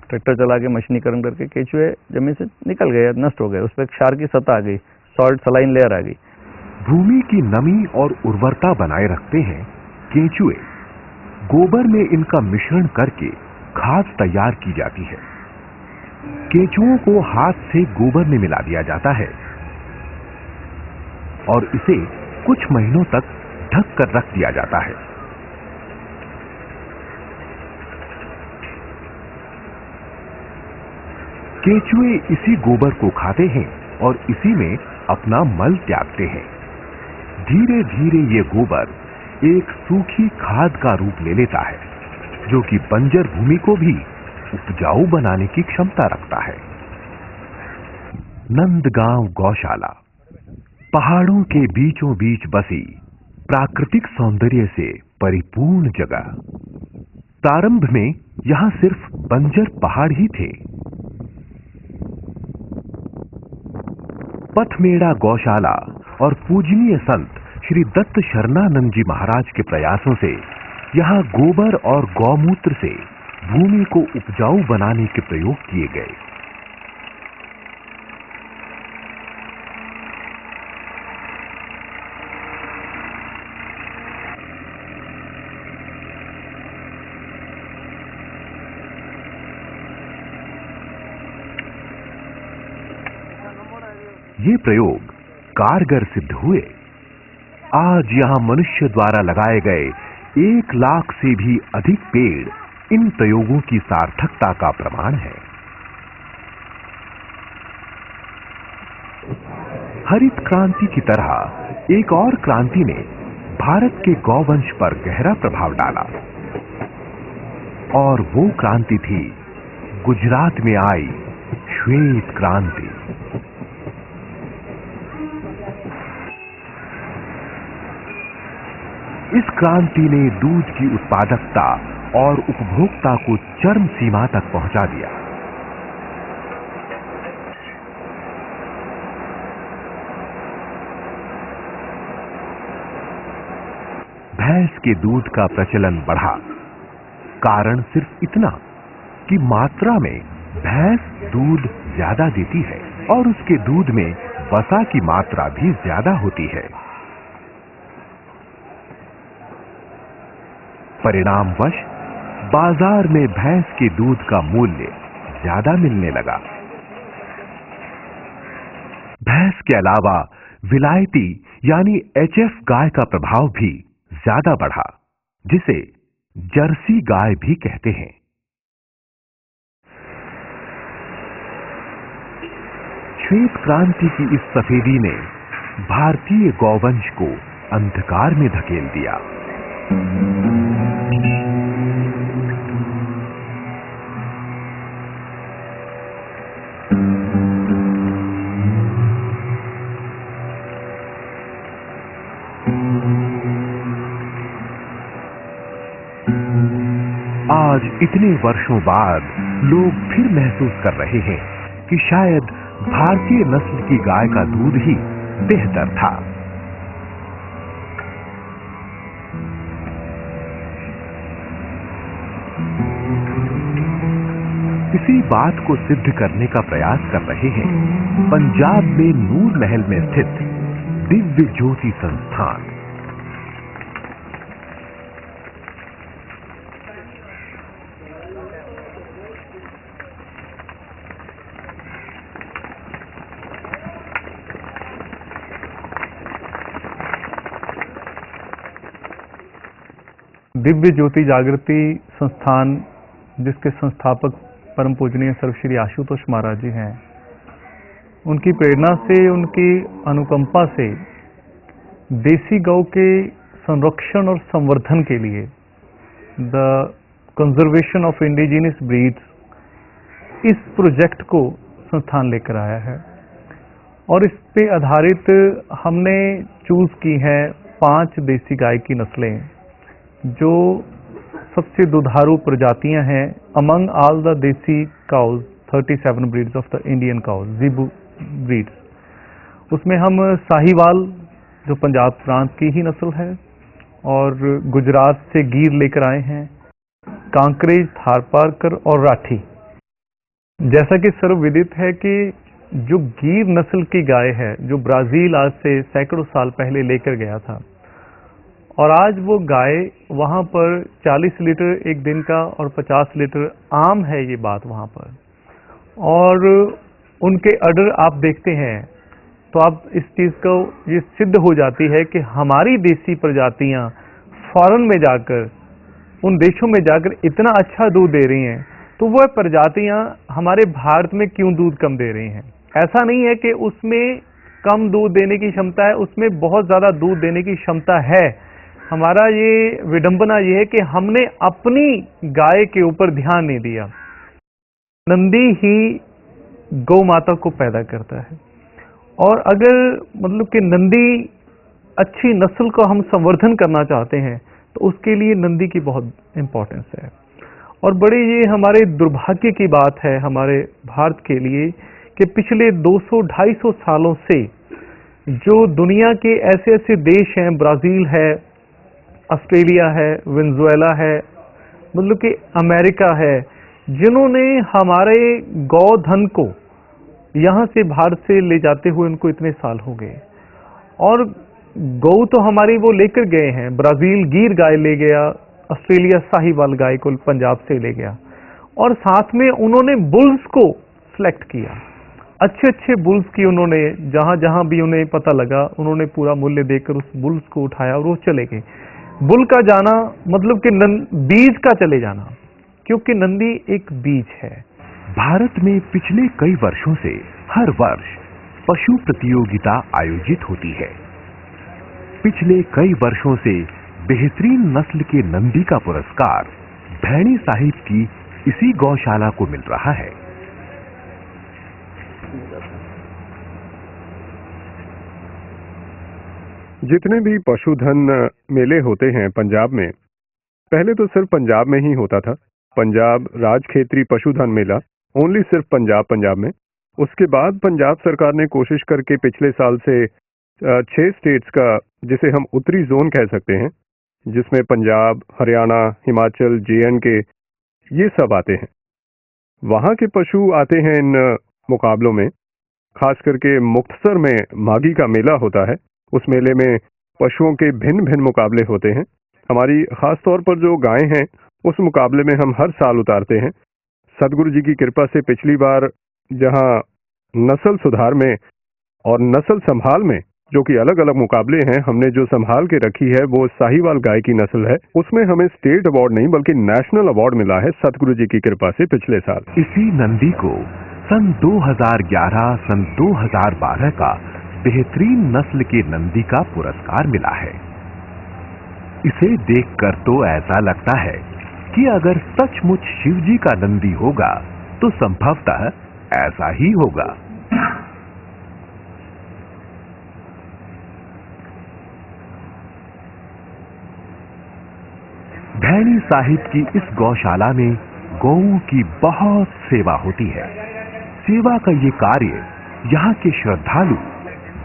ट्रैक्टर चला के मशीनीकरण करके केचुए जमीन से निकल गए, नष्ट हो गए, उस पर क्षार की सतह आ गई, सॉल्ट सलाइन लेयर आ गई। भूमि की नमी और उर्वरता बनाए रखते हैं केंचुए। गोबर में इनका मिश्रण करके खाद तैयार की जाती है। केंचुओं को हाथ से गोबर में मिला दिया जाता है और इसे कुछ महीनों तक ढक कर रख दिया जाता है। केंचुए इसी गोबर को खाते हैं और इसी में अपना मल त्यागते हैं। धीरे धीरे ये गोबर एक सूखी खाद का रूप ले लेता है, जो कि बंजर भूमि को भी उपजाऊ बनाने की क्षमता रखता है। नंदगांव गौशाला पहाड़ों के बीचों बीच बसी प्राकृतिक सौंदर्य से परिपूर्ण जगह। प्रारंभ में यहां सिर्फ बंजर पहाड़ ही थे। पथमेड़ा गौशाला और पूजनीय संत श्री दत्त शरणानंद जी महाराज के प्रयासों से यहां गोबर और गौमूत्र से भूमि को उपजाऊ बनाने के प्रयोग किए गए। ये प्रयोग कारगर सिद्ध हुए। आज यहां मनुष्य द्वारा लगाए गए 1 लाख से भी अधिक पेड़ इन प्रयोगों की सार्थकता का प्रमाण है। हरित क्रांति की तरह एक और क्रांति ने भारत के गौवंश पर गहरा प्रभाव डाला और वो क्रांति थी गुजरात में आई श्वेत क्रांति। इस क्रांति ने दूध की उत्पादकता और उपभोक्ता को चरम सीमा तक पहुंचा दिया। भैंस के दूध का प्रचलन बढ़ा। कारण सिर्फ इतना कि मात्रा में भैंस दूध ज्यादा देती है और उसके दूध में वसा की मात्रा भी ज्यादा होती है। परिणामवश बाजार में भैंस के दूध का मूल्य ज्यादा मिलने लगा। भैंस के अलावा विलायती यानी HF गाय का प्रभाव भी ज्यादा बढ़ा, जिसे जर्सी गाय भी कहते हैं। श्वेत क्रांति की इस सफेदी ने भारतीय गौवंश को अंधकार में धकेल दिया। आज इतने वर्षों बाद लोग फिर महसूस कर रहे हैं कि शायद भारतीय नस्ल की गाय का दूध ही बेहतर था। इसी बात को सिद्ध करने का प्रयास कर रहे हैं पंजाब में नूर महल में स्थित दिव्य ज्योति संस्थान। दिव्य ज्योति जागृति संस्थान, जिसके संस्थापक परम पूजनीय सर्वश्री आशुतोष महाराज जी हैं, उनकी प्रेरणा से, उनकी अनुकंपा से देसी गौ के संरक्षण और संवर्धन के लिए the conservation of indigenous breeds, इस प्रोजेक्ट को संस्थान लेकर आया है। और इस पे आधारित हमने चूज की है 5 देसी गाय की नस्लें, जो सबसे दुधारू प्रजातियां हैं among all the desi cows, 37 breeds of the Indian cows, zebu breeds. उसमें हम साहिवाल, जो पंजाब प्रांत की ही नस्ल है, और गुजरात से गिर लेकर आए हैं, कांकरेज, थारपारकर और राठी। जैसा कि सर्वविदित है कि जो गिर नस्ल की गाय है, जो ब्राजील आज से सैकड़ों साल पहले लेकर गया था, और आज वो गाय वहाँ पर 40 लीटर एक दिन का और 50 लीटर आम है ये बात वहाँ पर। और उनके अडर आप देखते हैं तो आप इस चीज़ को ये सिद्ध हो जाती है कि हमारी देसी प्रजातियाँ फॉरेन में जाकर, उन देशों में जाकर इतना अच्छा दूध दे रही हैं, तो वह प्रजातियाँ हमारे भारत में क्यों दूध कम दे रही हैं? ऐसा नहीं है कि उसमें कम दूध देने की क्षमता है, उसमें बहुत ज़्यादा दूध देने की क्षमता है। हमारा ये विडंबना ये है कि हमने अपनी गाय के ऊपर ध्यान नहीं दिया। नंदी ही गौ माता को पैदा करता है, और अगर मतलब कि नंदी अच्छी नस्ल को हम संवर्धन करना चाहते हैं तो उसके लिए नंदी की बहुत इंपॉर्टेंस है। और बड़ी ये हमारे दुर्भाग्य की बात है हमारे भारत के लिए कि पिछले 200-250 सालों से जो दुनिया के ऐसे ऐसे देश हैं, ब्राजील है, ऑस्ट्रेलिया है, वेनेजुएला है, मतलब कि अमेरिका है, जिन्होंने हमारे गौधन को यहाँ से भारत से ले जाते हुए उनको इतने साल हो गए, और गौ तो हमारी वो लेकर गए हैं। ब्राजील गिर गाय ले गया, ऑस्ट्रेलिया साहिवाल गाय को पंजाब से ले गया, और साथ में उन्होंने बुल्स को सिलेक्ट किया, अच्छे अच्छे बुल्स की उन्होंने जहाँ जहाँ भी उन्हें पता लगा उन्होंने पूरा मूल्य देकर उस बुल्स को उठाया और वो चले गए। बुल का जाना मतलब कि बीज का चले जाना, क्योंकि नंदी एक बीज है। भारत में पिछले कई वर्षों से हर वर्ष पशु प्रतियोगिता आयोजित होती है। पिछले कई वर्षों से बेहतरीन नस्ल के नंदी का पुरस्कार भैणी साहिब की इसी गौशाला को मिल रहा है। जितने भी पशुधन मेले होते हैं पंजाब में, पहले तो सिर्फ पंजाब में ही होता था, पंजाब राजखेत्री पशुधन मेला, ओनली सिर्फ पंजाब में। उसके बाद पंजाब सरकार ने कोशिश करके पिछले साल से 6 स्टेट्स का, जिसे हम उत्तरी जोन कह सकते हैं, जिसमें पंजाब, हरियाणा, हिमाचल, JNK ये सब आते हैं, वहाँ के पशु आते हैं इन मुकाबलों में। खास करके मुक्तसर में माघी का मेला होता है, उस मेले में पशुओं के भिन्न भिन्न मुकाबले होते हैं। हमारी खास तौर पर जो गायें हैं उस मुकाबले में हम हर साल उतारते हैं। सदगुरु जी की कृपा से पिछली बार जहां नस्ल सुधार में और नस्ल संभाल में, जो कि अलग अलग मुकाबले हैं, हमने जो संभाल के रखी है वो साहिवाल गाय की नस्ल है। उसमें हमें स्टेट अवार्ड नहीं बल्कि नेशनल अवार्ड मिला है सदगुरु जी की कृपा से पिछले साल। इसी नंदी को सन 2011, सन 2012 का बेहतरीन नस्ल के नंदी का पुरस्कार मिला है। इसे देखकर तो ऐसा लगता है कि अगर सचमुच शिव जी का नंदी होगा तो संभवतः ऐसा ही होगा। भैणी साहिब की इस गौशाला में गौओं की बहुत सेवा होती है। सेवा का ये कार्य यहाँ के श्रद्धालु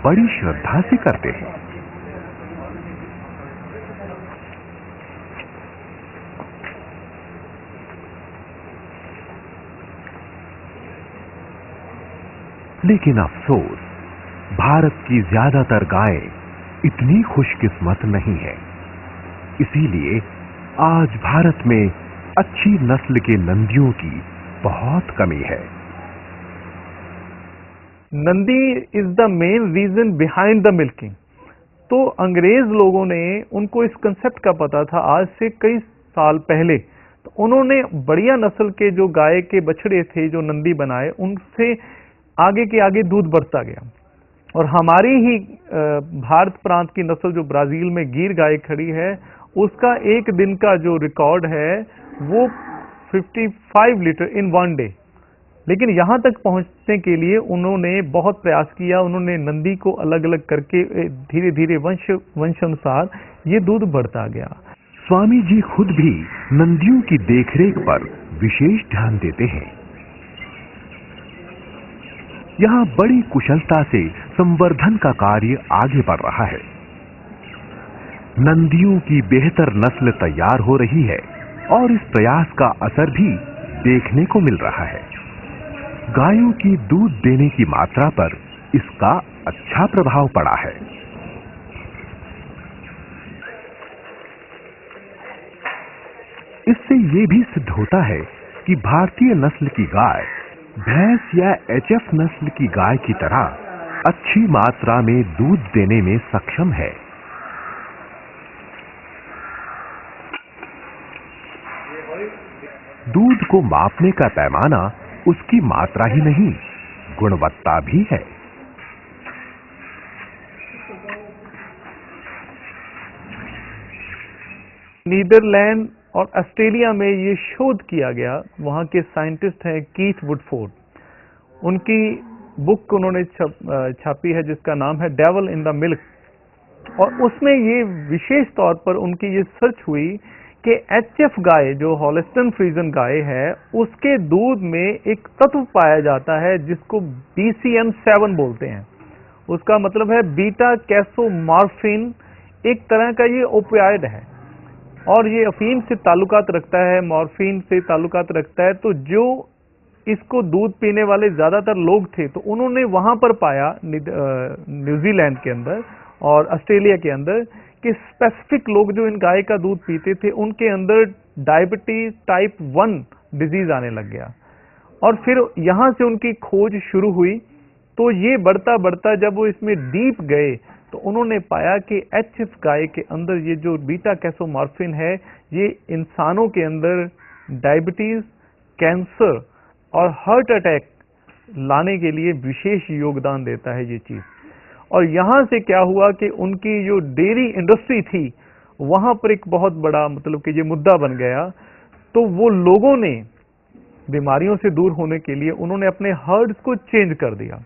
बड़ी श्रद्धा से करते हैं। लेकिन अफसोस, भारत की ज्यादातर गायें इतनी खुशकिस्मत नहीं है। इसीलिए आज भारत में अच्छी नस्ल के नंदियों की बहुत कमी है। Nandi is the main reason behind the milking. तो अंग्रेज लोगों ने, उनको इस कंसेप्ट का पता था आज से कई साल पहले, तो उन्होंने बढ़िया नस्ल के जो गाय के बछड़े थे जो नंदी बनाए, उनसे आगे के आगे दूध बढ़ता गया। और हमारी ही भारत प्रांत की नस्ल जो ब्राजील में गिर गाय खड़ी है, उसका एक दिन का जो रिकॉर्ड है वो 55 लीटर इन 1 डे। लेकिन यहां तक पहुंचने के लिए उन्होंने बहुत प्रयास किया। उन्होंने नंदी को अलग अलग करके धीरे धीरे वंशानुसार ये दूध बढ़ता गया। स्वामी जी खुद भी नंदियों की देखरेख पर विशेष ध्यान देते हैं। यहाँ बड़ी कुशलता से संवर्धन का कार्य आगे बढ़ रहा है। नंदियों की बेहतर नस्ल तैयार हो रही है और इस प्रयास का असर भी देखने को मिल रहा है। गायों की दूध देने की मात्रा पर इसका अच्छा प्रभाव पड़ा है। इससे ये भी सिद्ध होता है कि भारतीय नस्ल की गाय भैंस या एचएफ नस्ल की गाय की तरह अच्छी मात्रा में दूध देने में सक्षम है। दूध को मापने का पैमाना उसकी मात्रा ही नहीं, गुणवत्ता भी है। नीदरलैंड और ऑस्ट्रेलिया में ये शोध किया गया। वहाँ के साइंटिस्ट हैं कीथ वुडफोर्ड। उनकी बुक उन्होंने छापी है जिसका नाम है डेविल इन द मिल्क। और उसमें ये विशेष तौर पर उनकी ये सर्च हुई कि एचएफ गाय जो हॉलिस्टन फ्रीजन गाय है, उसके दूध में एक तत्व पाया जाता है जिसको BCN7 बोलते हैं। उसका मतलब है बीटा कैसोमॉर्फिन। एक तरह का ये ओपियाइड है और ये अफीम से ताल्लुकात रखता है, मॉर्फिन से ताल्लुकात रखता है। तो जो इसको दूध पीने वाले ज्यादातर लोग थे, तो उन्होंने वहां पर पाया न्यूजीलैंड के अंदर और ऑस्ट्रेलिया के अंदर कि स्पेसिफिक लोग जो इन गाय का दूध पीते थे उनके अंदर डायबिटीज टाइप 1 डिजीज आने लग गया। और फिर यहां से उनकी खोज शुरू हुई। तो ये बढ़ता बढ़ता जब वो इसमें डीप गए तो उन्होंने पाया कि एचएफ गाय के अंदर ये जो बीटा कैसोमॉर्फिन है, ये इंसानों के अंदर डायबिटीज, कैंसर और हार्ट अटैक लाने के लिए विशेष योगदान देता है ये चीज। और यहां से क्या हुआ कि उनकी जो डेयरी इंडस्ट्री थी वहां पर एक बहुत बड़ा मतलब कि ये मुद्दा बन गया। तो वो लोगों ने बीमारियों से दूर होने के लिए उन्होंने अपने हर्ड्स को चेंज कर दिया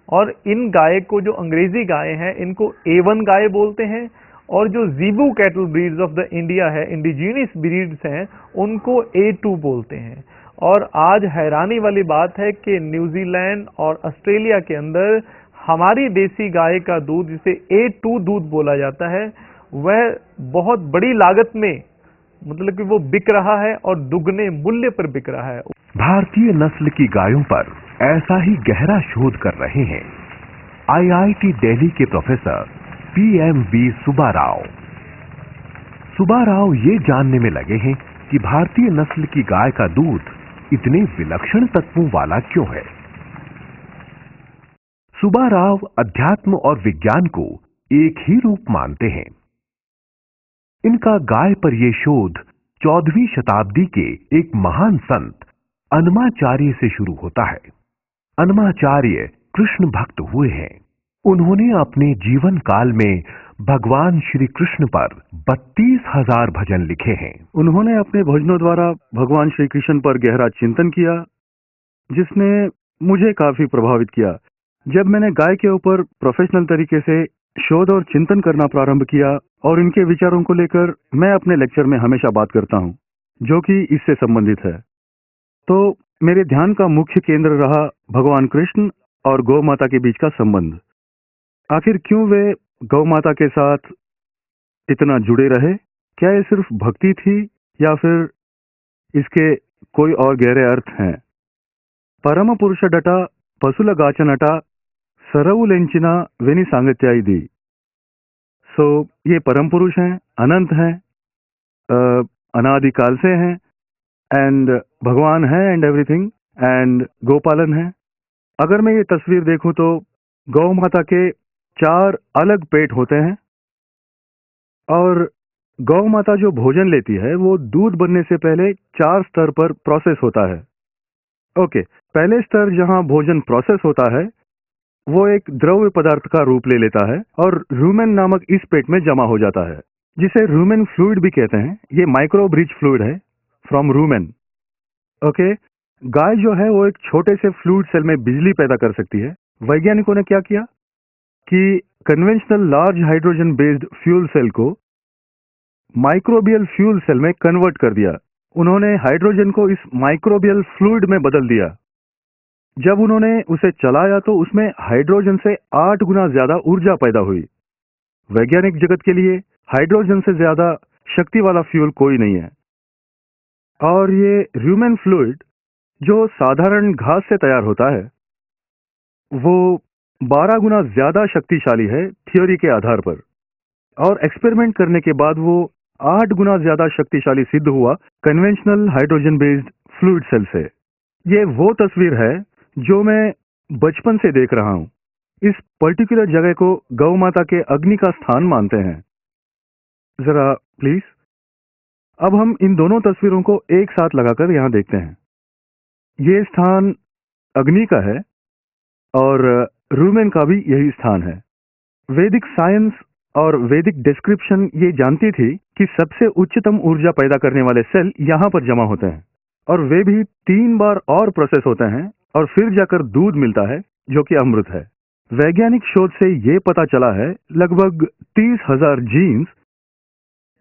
और इन गाय को, जो अंग्रेजी गाय हैं, इनको A1 गाय बोलते हैं और जो zebu cattle breeds of the India है, इंडिजीनियस ब्रीड्स हैं, उनको A2 बोलते हैं। और आज हैरानी वाली बात है कि न्यूजीलैंड और ऑस्ट्रेलिया के अंदर हमारी देसी गाय का दूध, जिसे A2 दूध बोला जाता है, वह बहुत बड़ी लागत में मतलब कि वो बिक रहा है और दुगने मूल्य पर बिक रहा है। भारतीय नस्ल की गायों पर ऐसा ही गहरा शोध कर रहे हैं IIT दिल्ली के प्रोफेसर PM.V. सुब्बाराव। सुब्बाराव ये जानने में लगे हैं कि भारतीय नस्ल की गाय का दूध इतने विलक्षण तत्वों वाला क्यों है। सुब्बाराव अध्यात्म और विज्ञान को एक ही रूप मानते हैं। इनका गाय पर यह शोध 14वीं शताब्दी के एक महान संत अन्माचार्य से शुरू होता है। अन्माचार्य कृष्ण भक्त हुए हैं। उन्होंने अपने जीवन काल में भगवान श्री कृष्ण पर 32,000 भजन लिखे हैं। उन्होंने अपने भजनों द्वारा भगवान श्री कृष्ण पर गहरा चिंतन किया, जिसने मुझे काफी प्रभावित किया। जब मैंने गाय के ऊपर प्रोफेशनल तरीके से शोध और चिंतन करना प्रारंभ किया और इनके विचारों को लेकर मैं अपने लेक्चर में हमेशा बात करता हूं, जो कि इससे संबंधित है, तो मेरे ध्यान का मुख्य केंद्र रहा भगवान कृष्ण और गौ माता के बीच का संबंध। आखिर क्यों वे गौ माता के साथ इतना जुड़े रहे? क्या ये सिर्फ भक्ति थी या फिर इसके कोई और गहरे अर्थ हैं? परम पुरुष डटा पशुल गाचनटा सरऊ लेंचिना वेनी सांगत्याई दी। सो ये परम पुरुष हैं, अनंत हैं, अनादिकाल से हैं, एंड भगवान है एंड एवरीथिंग, एंड गोपालन है। अगर मैं ये तस्वीर देखूं तो गौ माता के 4 अलग पेट होते हैं और गौ माता जो भोजन लेती है वो दूध बनने से पहले 4 स्तर पर प्रोसेस होता है। ओके, पहले स्तर जहां भोजन प्रोसेस होता है वो एक द्रव्य पदार्थ का रूप ले लेता है और रूमेन नामक इस पेट में जमा हो जाता है, जिसे रूमेन फ्लूइड भी कहते हैं। ये माइक्रो ब्रिज फ्लूइड है फ्रॉम रूमेन। ओके, गाय जो है वो एक छोटे से फ्लूइड सेल में बिजली पैदा कर सकती है। वैज्ञानिकों ने क्या किया कि conventional large hydrogen based fuel cell को माइक्रोबियल फ्यूल सेल में कन्वर्ट कर दिया। उन्होंने हाइड्रोजन को इस माइक्रोबियल फ्लूइड में बदल दिया। जब उन्होंने उसे चलाया तो उसमें हाइड्रोजन से 8 गुना ज्यादा ऊर्जा पैदा हुई। वैज्ञानिक जगत के लिए हाइड्रोजन से ज्यादा शक्ति वाला फ्यूल कोई नहीं है। और ये रूमेन फ्लूइड जो साधारण घास से तैयार होता है वो 12 गुना ज्यादा शक्तिशाली है थ्योरी के आधार पर, और एक्सपेरिमेंट करने के बाद वो 8 गुना ज्यादा शक्तिशाली सिद्ध हुआ conventional hydrogen based fluid cell से। ये वो तस्वीर है जो मैं बचपन से देख रहा हूं। इस पर्टिकुलर जगह को गौ माता के अग्नि का स्थान मानते हैं। जरा प्लीज, अब हम इन दोनों तस्वीरों को एक साथ लगाकर यहां देखते हैं। ये स्थान अग्नि का है और रूमेन का भी यही स्थान है। वैदिक साइंस और वैदिक डिस्क्रिप्शन ये जानती थी कि सबसे उच्चतम ऊर्जा पैदा करने वाले सेल यहां पर जमा होते हैं और वे भी 3 बार और प्रोसेस होते हैं और फिर जाकर दूध मिलता है जो कि अमृत है। वैज्ञानिक शोध से ये पता चला है लगभग 30,000 जीन्स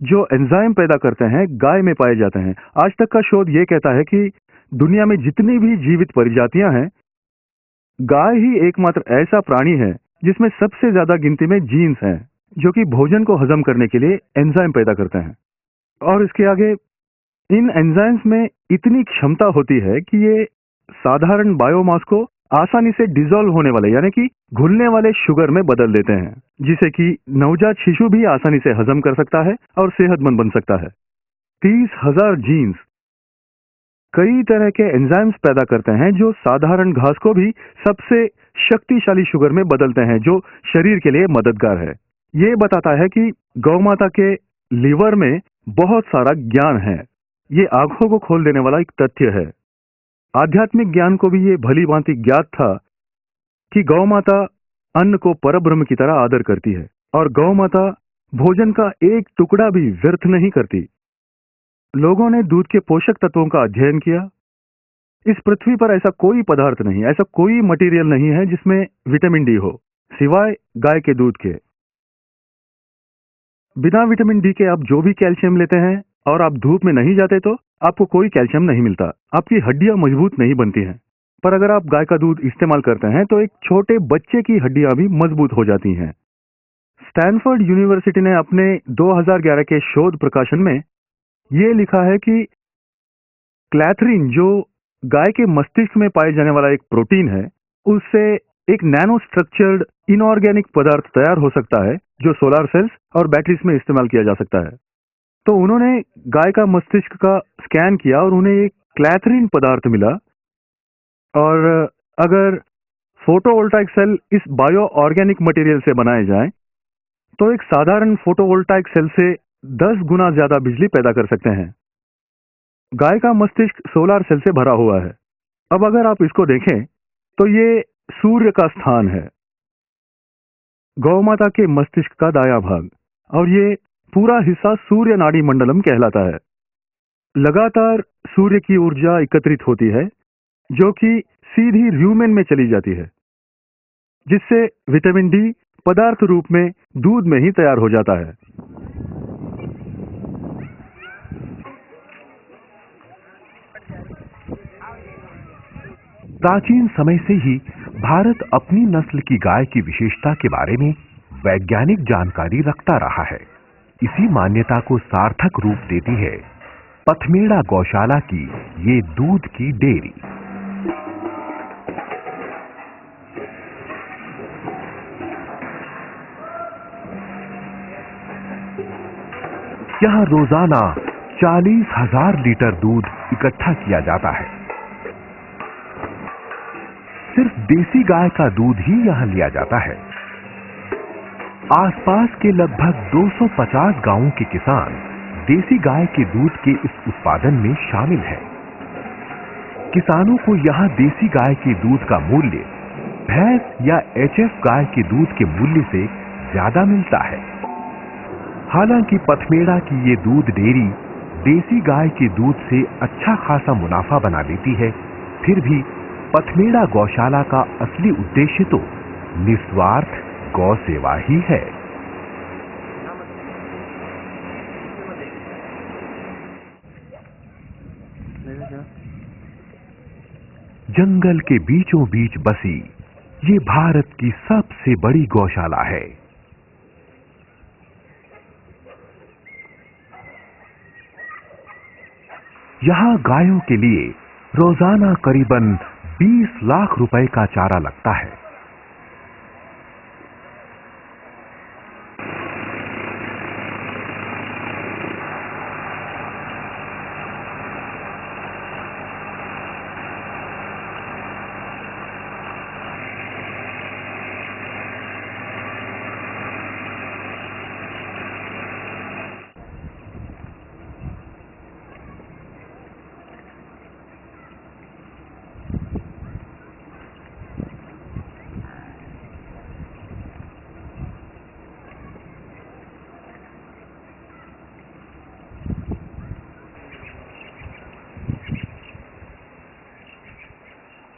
जो एंजाइम पैदा करते हैं गाय में पाए जाते हैं। आज तक का शोध ये कहता है कि दुनिया में जितनी भी जीवित प्रजातियां हैं, गाय ही एकमात्र ऐसा प्राणी है जिसमें सबसे ज्यादा गिनती में जीन्स हैं जो कि भोजन को हजम करने के लिए एंजाइम पैदा करते हैं। और इसके आगे इन एंजाइम्स में इतनी क्षमता होती है कि ये साधारण बायोमास को आसानी से डिसॉल्व होने वाले यानी कि घुलने वाले शुगर में बदल देते हैं, जिसे कि नवजात शिशु भी आसानी से हजम कर सकता है और सेहतमंद बन सकता है। 30,000 जीन्स कई तरह के एंजाइम्स पैदा करते हैं जो साधारण घास को भी सबसे शक्तिशाली शुगर में बदलते हैं, जो शरीर के लिए मददगार है। ये बताता है कि गौ माता के लीवर में बहुत सारा ज्ञान है। ये आंखों को खोल देने वाला एक तथ्य है। आध्यात्मिक ज्ञान को भी ये भली भांति ज्ञात था कि गौ माता अन्न को परब्रह्म की तरह आदर करती है और गौ माता भोजन का एक टुकड़ा भी व्यर्थ नहीं करती। लोगों ने दूध के पोषक तत्वों का अध्ययन किया। इस पृथ्वी पर ऐसा कोई पदार्थ नहीं, ऐसा कोई मटेरियल नहीं है जिसमें विटामिन डी हो, सिवाय गाय के दूध के। बिना विटामिन डी के आप जो भी कैल्शियम लेते हैं और आप धूप में नहीं जाते तो आपको कोई कैल्शियम नहीं मिलता, आपकी हड्डियां मजबूत नहीं बनती हैं। पर अगर आप गाय का दूध इस्तेमाल करते हैं तो एक छोटे बच्चे की हड्डियां भी मजबूत हो जाती हैं। स्टैनफोर्ड यूनिवर्सिटी ने अपने 2011 के शोध प्रकाशन में यह लिखा है कि क्लैथरीन, जो गाय के मस्तिष्क में पाए जाने वाला एक प्रोटीन है, उससे एक नैनो स्ट्रक्चर्ड इनऑर्गेनिक पदार्थ तैयार हो सकता है जो सोलर सेल्स और बैटरीज में इस्तेमाल किया जा सकता है। तो उन्होंने गाय का मस्तिष्क का स्कैन किया और उन्हें एक क्लैथरिन पदार्थ मिला। और अगर फोटोवोल्टाइक सेल इस बायो ऑर्गेनिक मटेरियल से बनाए जाएं, तो एक साधारण फोटोवोल्टाइक सेल से 10 गुना ज्यादा बिजली पैदा कर सकते हैं। गाय का मस्तिष्क सोलर सेल से भरा हुआ है। अब अगर आप इसको देखें तो ये सूर्य का स्थान है, गौ माता के मस्तिष्क का दायां भाग, और ये पूरा हिस्सा सूर्य नाड़ी मंडलम कहलाता है। लगातार सूर्य की ऊर्जा एकत्रित होती है जो कि सीधी ल्यूमेन में चली जाती है, जिससे विटामिन डी पदार्थ रूप में दूध में ही तैयार हो जाता है। प्राचीन समय से ही भारत अपनी नस्ल की गाय की विशेषता के बारे में वैज्ञानिक जानकारी रखता रहा है। इसी मान्यता को सार्थक रूप देती है पथमेड़ा गौशाला की ये दूध की डेयरी। यहाँ रोजाना 40,000 लीटर दूध इकट्ठा किया जाता है। सिर्फ देसी गाय का दूध ही यहाँ लिया जाता है। आसपास के लगभग 250 गांवों के किसान देसी गाय के दूध के इस उत्पादन में शामिल हैं। किसानों को यहाँ देसी गाय के दूध का मूल्य भैंस या एचएफ गाय के दूध के मूल्य से ज्यादा मिलता है। हालांकि पथमेड़ा की ये दूध डेयरी देसी गाय के दूध से अच्छा खासा मुनाफा बना लेती है, फिर भी पथमेड़ा गौशाला का असली उद्देश्य तो निस्वार्थ गौ सेवा ही है। जंगल के बीचों बीच बसी ये भारत की सबसे बड़ी गौशाला है। यहाँ गायों के लिए रोजाना करीबन 20 लाख रुपए का चारा लगता है।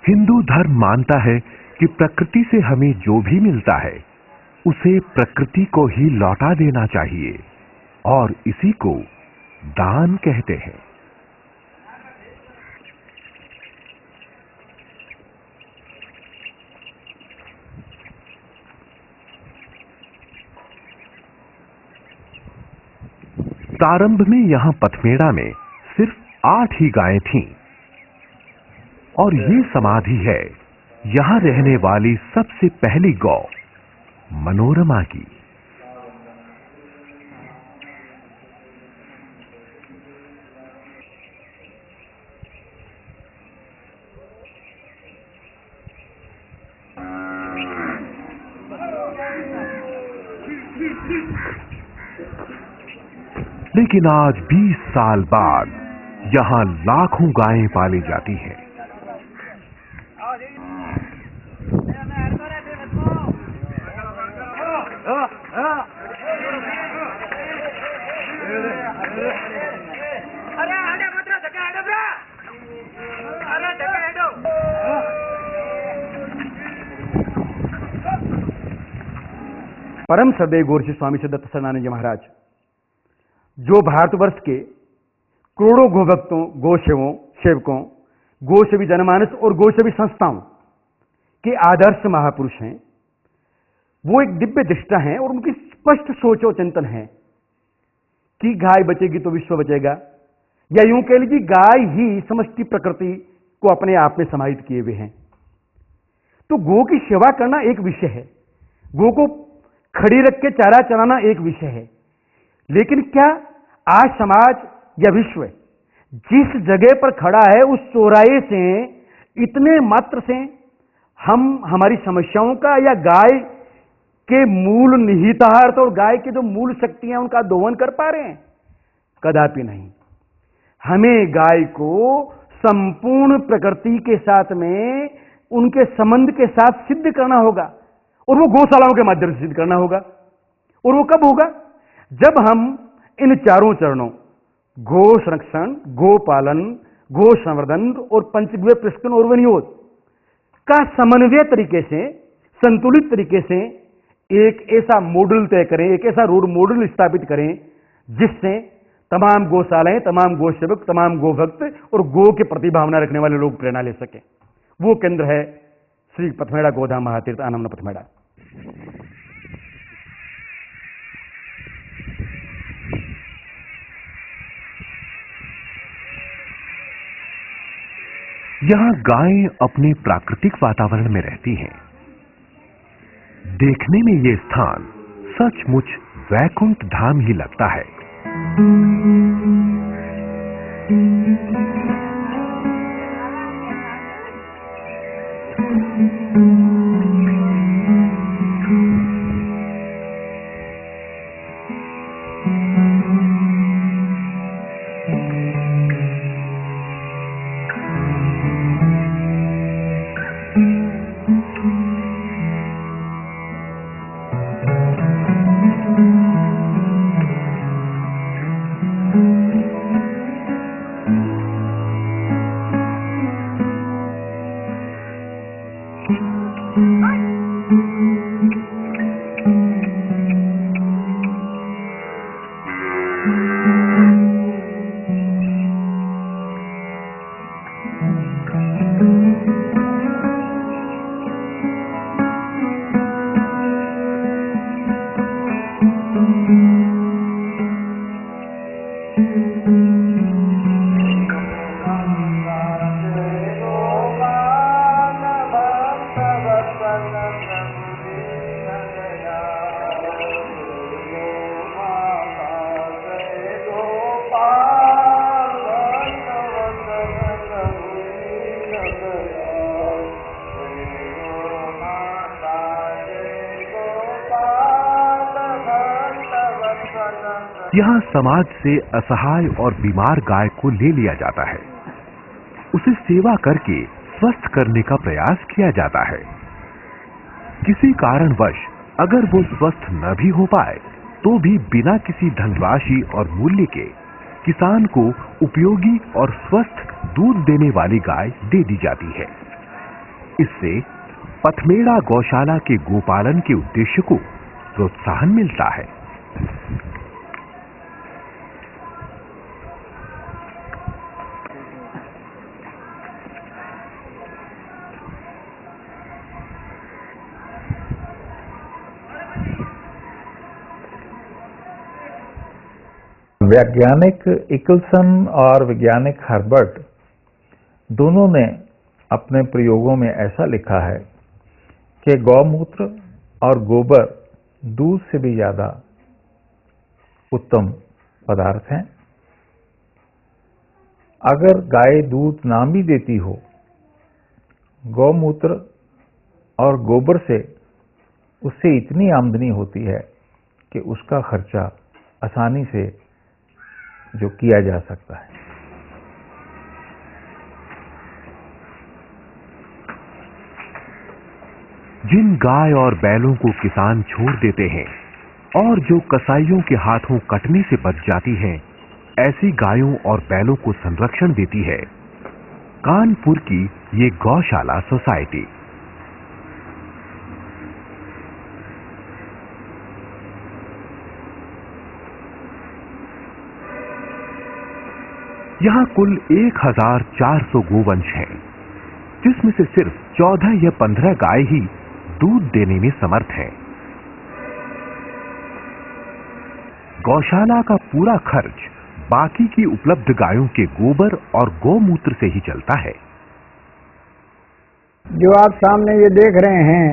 हिंदू धर्म मानता है कि प्रकृति से हमें जो भी मिलता है उसे प्रकृति को ही लौटा देना चाहिए, और इसी को दान कहते हैं। प्रारंभ में यहां पथमेड़ा में सिर्फ 8 ही गायें थीं, और ये समाधि है यहां रहने वाली सबसे पहली गौ मनोरमा की। लेकिन आज 20 साल बाद यहां लाखों गायें पाली जाती हैं। परम श्रद्धेय गोरक्षी स्वामी सिद्धार्थ सरनानंद जी महाराज, जो भारतवर्ष के करोड़ों गोभक्तों, सेवकों, गोसेवी जनमानस और गोसेवी संस्थाओं के आदर्श महापुरुष हैं, वो एक दिव्य दृष्टा हैं और उनकी स्पष्ट सोच और चिंतन है कि गाय बचेगी तो विश्व बचेगा, या यूं कह लीजिए गाय ही समष्टि प्रकृति को अपने आप में समाहित किए हुए हैं। तो गो की सेवा करना एक विषय है, गो को खड़ी रख के चारा चलाना एक विषय है, लेकिन क्या आज समाज या विश्व जिस जगह पर खड़ा है उस चौराहे से इतने मात्र से हम हमारी समस्याओं का या गाय के मूल निहितार्थ और गाय के जो मूल शक्तियां उनका दोहन कर पा रहे हैं? कदापि नहीं। हमें गाय को संपूर्ण प्रकृति के साथ में उनके संबंध के साथ सिद्ध करना होगा, और वो गौशालाओं के माध्यम से सिद्ध करना होगा। और वो कब होगा? जब हम इन चारों चरणों गो संरक्षण, गो पालन, गो संवर्धन और पंचगव्य प्रशिक्षण और विनियोग का समन्वय तरीके से, संतुलित तरीके से एक ऐसा मॉडल तय करें, एक ऐसा रोड मॉडल स्थापित करें जिससे तमाम गौशालाएं, तमाम गौ सेवक, तमाम गो भक्त और गो के प्रति भावना रखने वाले लोग प्रेरणा ले सकें। वो केंद्र है श्री पथमेड़ा गोधाम महातीर्थ आनंद पथमेड़ा। यहाँ गायें अपने प्राकृतिक वातावरण में रहती हैं। देखने में ये स्थान सचमुच वैकुंठ धाम ही लगता है। यहाँ समाज से असहाय और बीमार गाय को ले लिया जाता है, उसे सेवा करके स्वस्थ करने का प्रयास किया जाता है। किसी कारणवश अगर वो स्वस्थ न भी हो पाए तो भी बिना किसी धनराशि और मूल्य के किसान को उपयोगी और स्वस्थ दूध देने वाली गाय दे दी जाती है। इससे पथमेड़ा गौशाला के गोपालन के उद्देश्य को प्रोत्साहन मिलता है। वैज्ञानिक इकलसन और वैज्ञानिक हर्बर्ट दोनों ने अपने प्रयोगों में ऐसा लिखा है कि गौमूत्र और गोबर दूध से भी ज्यादा उत्तम पदार्थ हैं। अगर गाय दूध ना भी देती हो, गौमूत्र और गोबर से उससे इतनी आमदनी होती है कि उसका खर्चा आसानी से जो किया जा सकता है। जिन गाय और बैलों को किसान छोड़ देते हैं और जो कसाईयों के हाथों कटने से बच जाती हैं, ऐसी गायों और बैलों को संरक्षण देती है कानपुर की ये गौशाला सोसाइटी। यहाँ कुल 1400 गोवंश हैं, जिसमें से सिर्फ 14 या 15 गाय ही दूध देने में समर्थ हैं। गौशाला का पूरा खर्च बाकी की उपलब्ध गायों के गोबर और गौमूत्र से ही चलता है। जो आप सामने ये देख रहे हैं,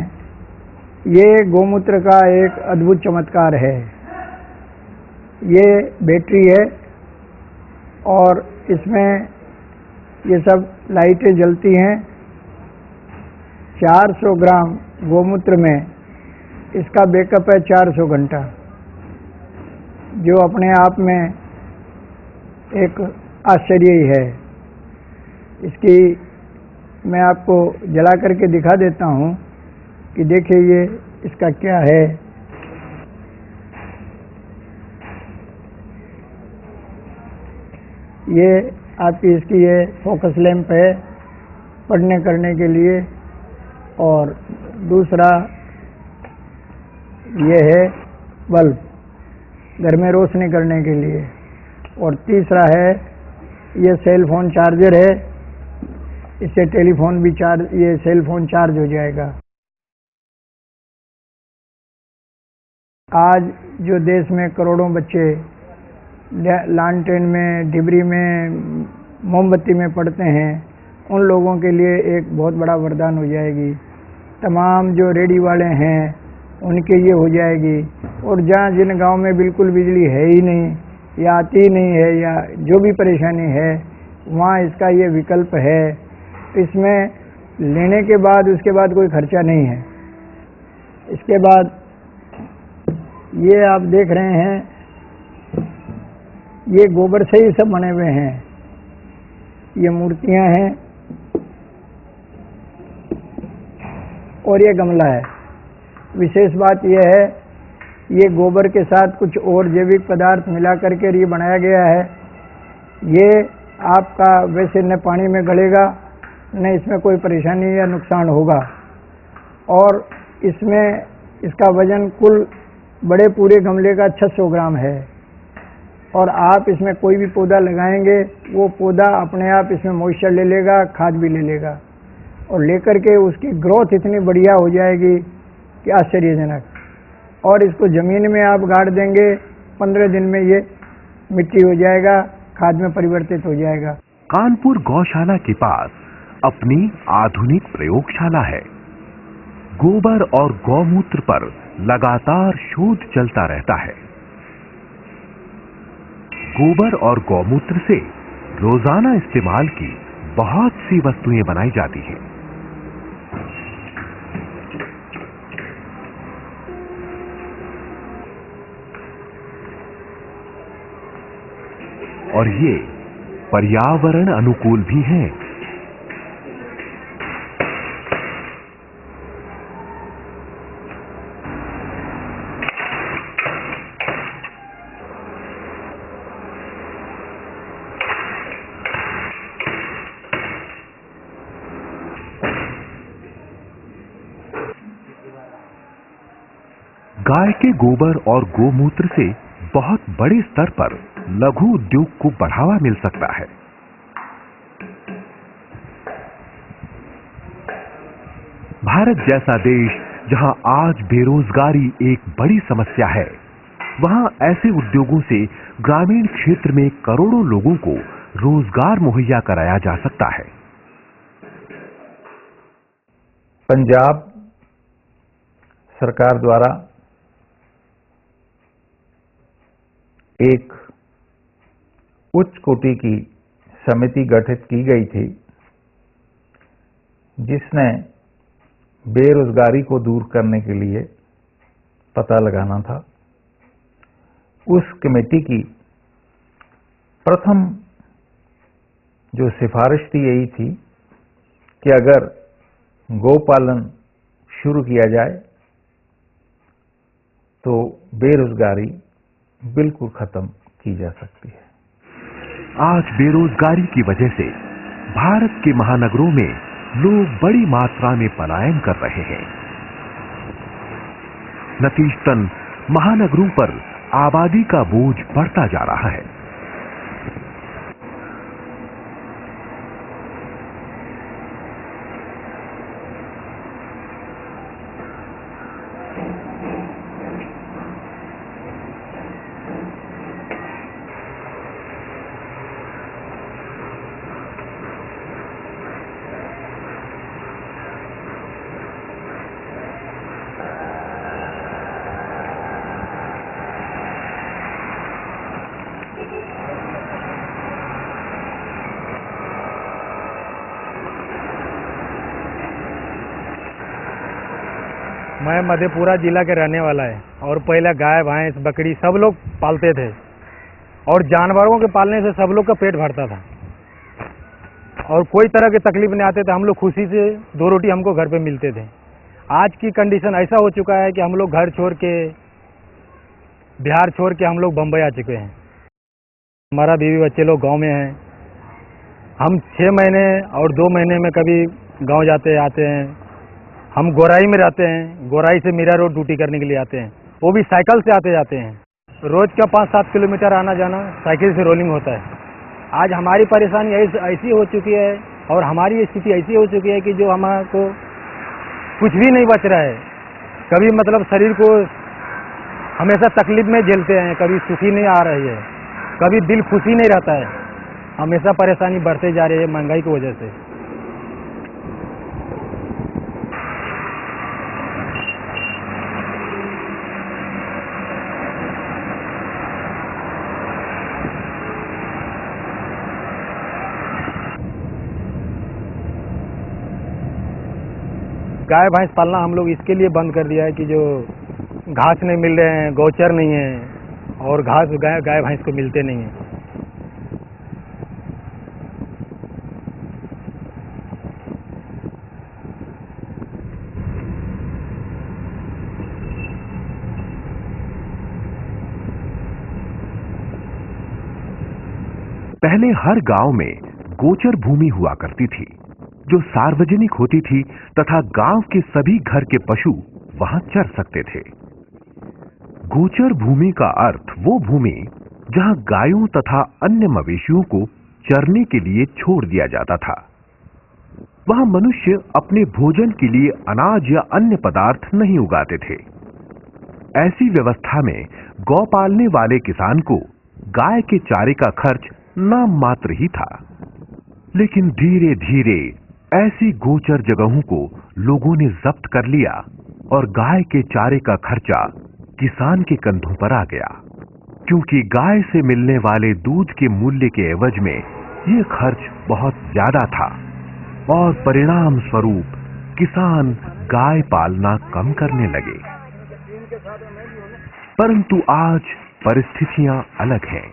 ये गौमूत्र का एक अद्भुत चमत्कार है। ये बैटरी है और इसमें ये सब लाइटें जलती हैं। 400 ग्राम गोमूत्र में इसका बैकअप है 400 घंटा, जो अपने आप में एक आश्चर्य ही है। इसकी मैं आपको जला करके दिखा देता हूँ कि देखिए ये इसका क्या है। ये आपकी इसकी ये फोकस लैंप है पढ़ने करने के लिए, और दूसरा ये है बल्ब घर में रोशनी करने के लिए, और तीसरा है ये सेल फोन चार्जर है, इससे टेलीफोन भी चार्ज, ये सेल फोन चार्ज हो जाएगा। आज जो देश में करोड़ों बच्चे लालटेन में, डिबरी में, मोमबत्ती में पढ़ते हैं, उन लोगों के लिए एक बहुत बड़ा वरदान हो जाएगी। तमाम जो रेडी वाले हैं उनके ये हो जाएगी। और जहाँ जिन गांव में बिल्कुल बिजली है ही नहीं या आती ही नहीं है या जो भी परेशानी है, वहाँ इसका ये विकल्प है। इसमें लेने के बाद उसके बाद कोई खर्चा नहीं है। इसके बाद ये आप देख रहे हैं, ये गोबर से ही सब बने हुए हैं। ये मूर्तियां हैं और ये गमला है। विशेष बात यह है, ये गोबर के साथ कुछ और जैविक पदार्थ मिला करके ये बनाया गया है। ये आपका वैसे न पानी में गलेगा, न इसमें कोई परेशानी या नुकसान होगा। और इसमें इसका वजन कुल बड़े पूरे गमले का 600 ग्राम है। और आप इसमें कोई भी पौधा लगाएंगे, वो पौधा अपने आप इसमें मॉइस्चर ले लेगा, खाद भी ले लेगा, और लेकर के उसकी ग्रोथ इतनी बढ़िया हो जाएगी कि आश्चर्यजनक। और इसको ज़मीन में आप गाड़ देंगे, 15 दिन में ये मिट्टी हो जाएगा, खाद में परिवर्तित हो जाएगा। कानपुर गौशाला के पास अपनी आधुनिक प्रयोगशाला है। गोबर और गौमूत्र पर लगातार शोध चलता रहता है। गोबर और गौमूत्र से रोजाना इस्तेमाल की बहुत सी वस्तुएं बनाई जाती हैं। और ये पर्यावरण अनुकूल भी हैं। गाय के गोबर और गोमूत्र से बहुत बड़े स्तर पर लघु उद्योग को बढ़ावा मिल सकता है। भारत जैसा देश जहां आज बेरोजगारी एक बड़ी समस्या है, वहां ऐसे उद्योगों से ग्रामीण क्षेत्र में करोड़ों लोगों को रोजगार मुहैया कराया जा सकता है। पंजाब सरकार द्वारा एक उच्च कोटि की समिति गठित की गई थी, जिसने बेरोजगारी को दूर करने के लिए पता लगाना था। उस कमेटी की प्रथम जो सिफारिश थी यही थी कि अगर गौपालन शुरू किया जाए तो बेरोजगारी बिल्कुल खत्म की जा सकती है। आज बेरोजगारी की वजह से भारत के महानगरों में लोग बड़ी मात्रा में पलायन कर रहे हैं। नतीजतन महानगरों पर आबादी का बोझ बढ़ता जा रहा है। मैं मधेपुरा जिला के रहने वाला है और पहले गाय भैंस बकरी सब लोग पालते थे और जानवरों के पालने से सब लोग का पेट भरता था और कोई तरह के तकलीफ नहीं आते थे। हम लोग खुशी से 2 रोटी हमको घर पे मिलते थे। आज की कंडीशन ऐसा हो चुका है कि हम लोग घर छोड़ के, बिहार छोड़ के हम लोग बम्बई आ चुके हैं। हमारा बीवी बच्चे लोग गांव में हैं। हम 6 महीने और 2 महीने में कभी गांव जाते आते हैं। हम गोराई में रहते हैं, गोराई से मीरा रोड ड्यूटी करने के लिए आते हैं, वो भी साइकिल से आते जाते हैं। रोज का 5-7 किलोमीटर आना जाना साइकिल से रोलिंग होता है। आज हमारी परेशानी ऐसी हो चुकी है और हमारी स्थिति ऐसी हो चुकी है कि जो हमको कुछ भी नहीं बच रहा है। कभी मतलब शरीर को हमेशा तकलीफ में झेलते हैं, कभी सुखी नहीं आ रही है, कभी दिल खुशी नहीं रहता है। हमेशा परेशानी बढ़ते जा रही है महंगाई की वजह से। गाय भैंस पालना हम लोग इसके लिए बंद कर दिया है कि जो घास नहीं मिल रहे हैं, गौचर नहीं है और घास गाय भैंस को मिलते नहीं हैं। पहले हर गांव में गोचर भूमि हुआ करती थी जो सार्वजनिक होती थी तथा गांव के सभी घर के पशु वहां चर सकते थे। गोचर भूमि का अर्थ वो भूमि जहां गायों तथा अन्य मवेशियों को चरने के लिए छोड़ दिया जाता था। वहां मनुष्य अपने भोजन के लिए अनाज या अन्य पदार्थ नहीं उगाते थे। ऐसी व्यवस्था में गौ पालने वाले किसान को गाय के चारे का खर्च नाम मात्र ही था। लेकिन धीरे धीरे ऐसी गोचर जगहों को लोगों ने जब्त कर लिया और गाय के चारे का खर्चा किसान के कंधों पर आ गया, क्योंकि गाय से मिलने वाले दूध के मूल्य के एवज में ये खर्च बहुत ज्यादा था और परिणाम स्वरूप किसान गाय पालना कम करने लगे। परंतु आज परिस्थितियां अलग हैं।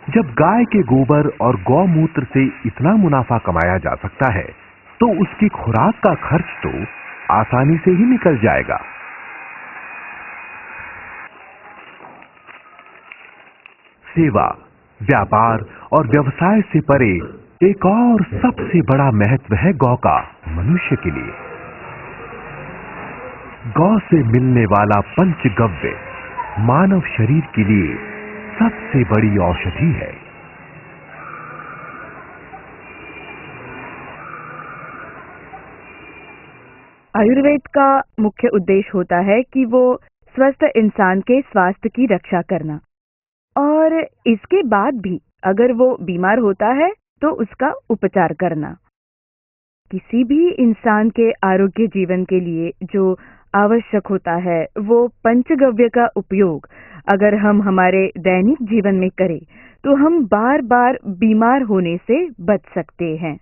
जब गाय के गोबर और गौमूत्र से इतना मुनाफा कमाया जा सकता है तो उसकी खुराक का खर्च तो आसानी से ही निकल जाएगा। सेवा, व्यापार और व्यवसाय से परे एक और सबसे बड़ा महत्व है गौ का मनुष्य के लिए। गौ से मिलने वाला पंचगव्य मानव शरीर के लिए सबसे बड़ी औषधि है। आयुर्वेद का मुख्य उद्देश्य होता है कि वो स्वस्थ इंसान के स्वास्थ्य की रक्षा करना, और इसके बाद भी अगर वो बीमार होता है तो उसका उपचार करना। किसी भी इंसान के आरोग्य जीवन के लिए जो आवश्यक होता है वो पंचगव्य का उपयोग अगर हम हमारे दैनिक जीवन में करें तो हम बार बार बीमार होने से बच सकते हैं।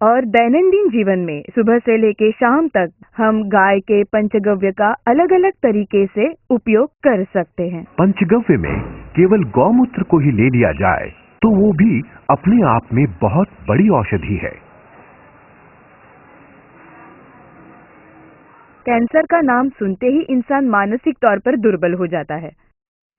और दैनंदिन जीवन में सुबह से लेकर शाम तक हम गाय के पंचगव्य का अलग अलग तरीके से उपयोग कर सकते हैं। पंचगव्य में केवल गौमूत्र को ही ले लिया जाए तो वो भी अपने आप में बहुत बड़ी औषधि है। कैंसर का नाम सुनते ही इंसान मानसिक तौर पर दुर्बल हो जाता है,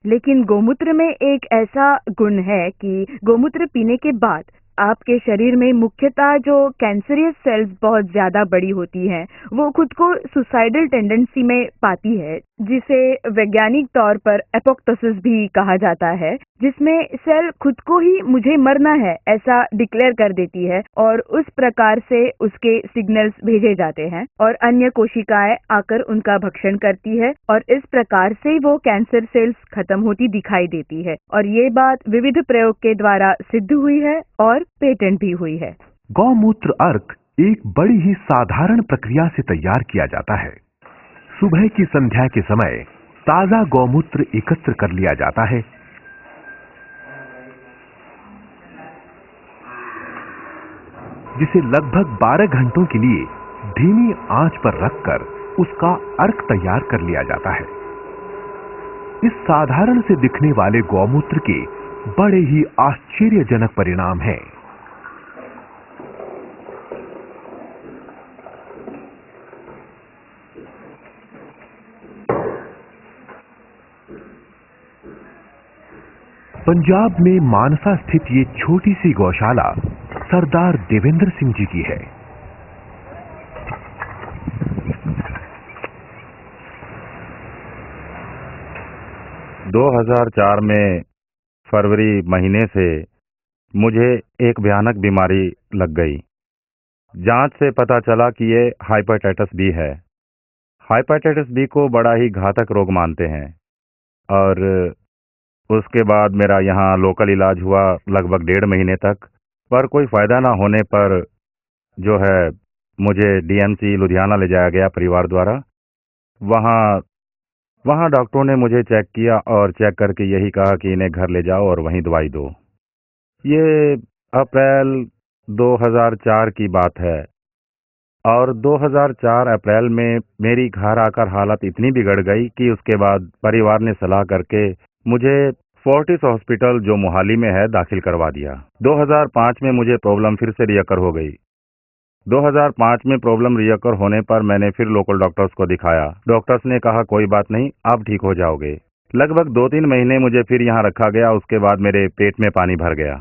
लेकिन गोमूत्र में एक ऐसा गुण है कि गोमूत्र पीने के बाद आपके शरीर में मुख्यतः जो कैंसरियस सेल्स बहुत ज्यादा बड़ी होती हैं, वो खुद को सुसाइडल टेंडेंसी में पाती है, जिसे वैज्ञानिक तौर पर एपोप्टोसिस भी कहा जाता है, जिसमें सेल खुद को ही मुझे मरना है ऐसा डिक्लेयर कर देती है और उस प्रकार से उसके सिग्नल्स भेजे जाते हैं और अन्य कोशिकाएं आकर उनका भक्षण करती है और इस प्रकार से वो कैंसर सेल्स खत्म होती दिखाई देती है। और ये बात विविध प्रयोग के द्वारा सिद्ध हुई है और पेटेंट भी हुई है। गौमूत्र अर्क एक बड़ी ही साधारण प्रक्रिया से तैयार किया जाता है। सुबह की संध्या के समय ताजा गौमूत्र एकत्र कर लिया जाता है। जिसे लगभग 12 घंटों के लिए धीमी आंच पर रखकर उसका अर्क तैयार कर लिया जाता है। इस साधारण से दिखने वाले गौमूत्र के बड़े ही आश्चर्यजनक परिणाम हैं। पंजाब में मानसा स्थित ये छोटी सी गौशाला सरदार देवेंद्र सिंह जी की है। दो 2004 में फरवरी महीने से मुझे एक भयानक बीमारी लग गई। जांच से पता चला कि ये हाइपेटाइटिस बी है। हाइपेटाइटिस बी को बड़ा ही घातक रोग मानते हैं और उसके बाद मेरा यहाँ लोकल इलाज हुआ लगभग 1.5 महीने तक, पर कोई फ़ायदा ना होने पर जो है मुझे डीएमसी लुधियाना ले जाया गया परिवार द्वारा। वहाँ डॉक्टरों ने मुझे चेक किया और चेक करके यही कहा कि इन्हें घर ले जाओ और वहीं दवाई दो। ये अप्रैल 2004 की बात है और 2004 अप्रैल में मेरी घर आकर हालत इतनी बिगड़ गई कि उसके बाद परिवार ने सलाह करके मुझे फोर्टिस हॉस्पिटल जो मोहाली में है दाखिल करवा दिया। 2005 में मुझे प्रॉब्लम फिर से रियकर हो गई। 2005 में प्रॉब्लम रियकर होने पर मैंने फिर लोकल डॉक्टर्स को दिखाया। डॉक्टर्स ने कहा कोई बात नहीं, आप ठीक हो जाओगे। लगभग 2-3 महीने मुझे फिर यहाँ रखा गया। उसके बाद मेरे पेट में पानी भर गया।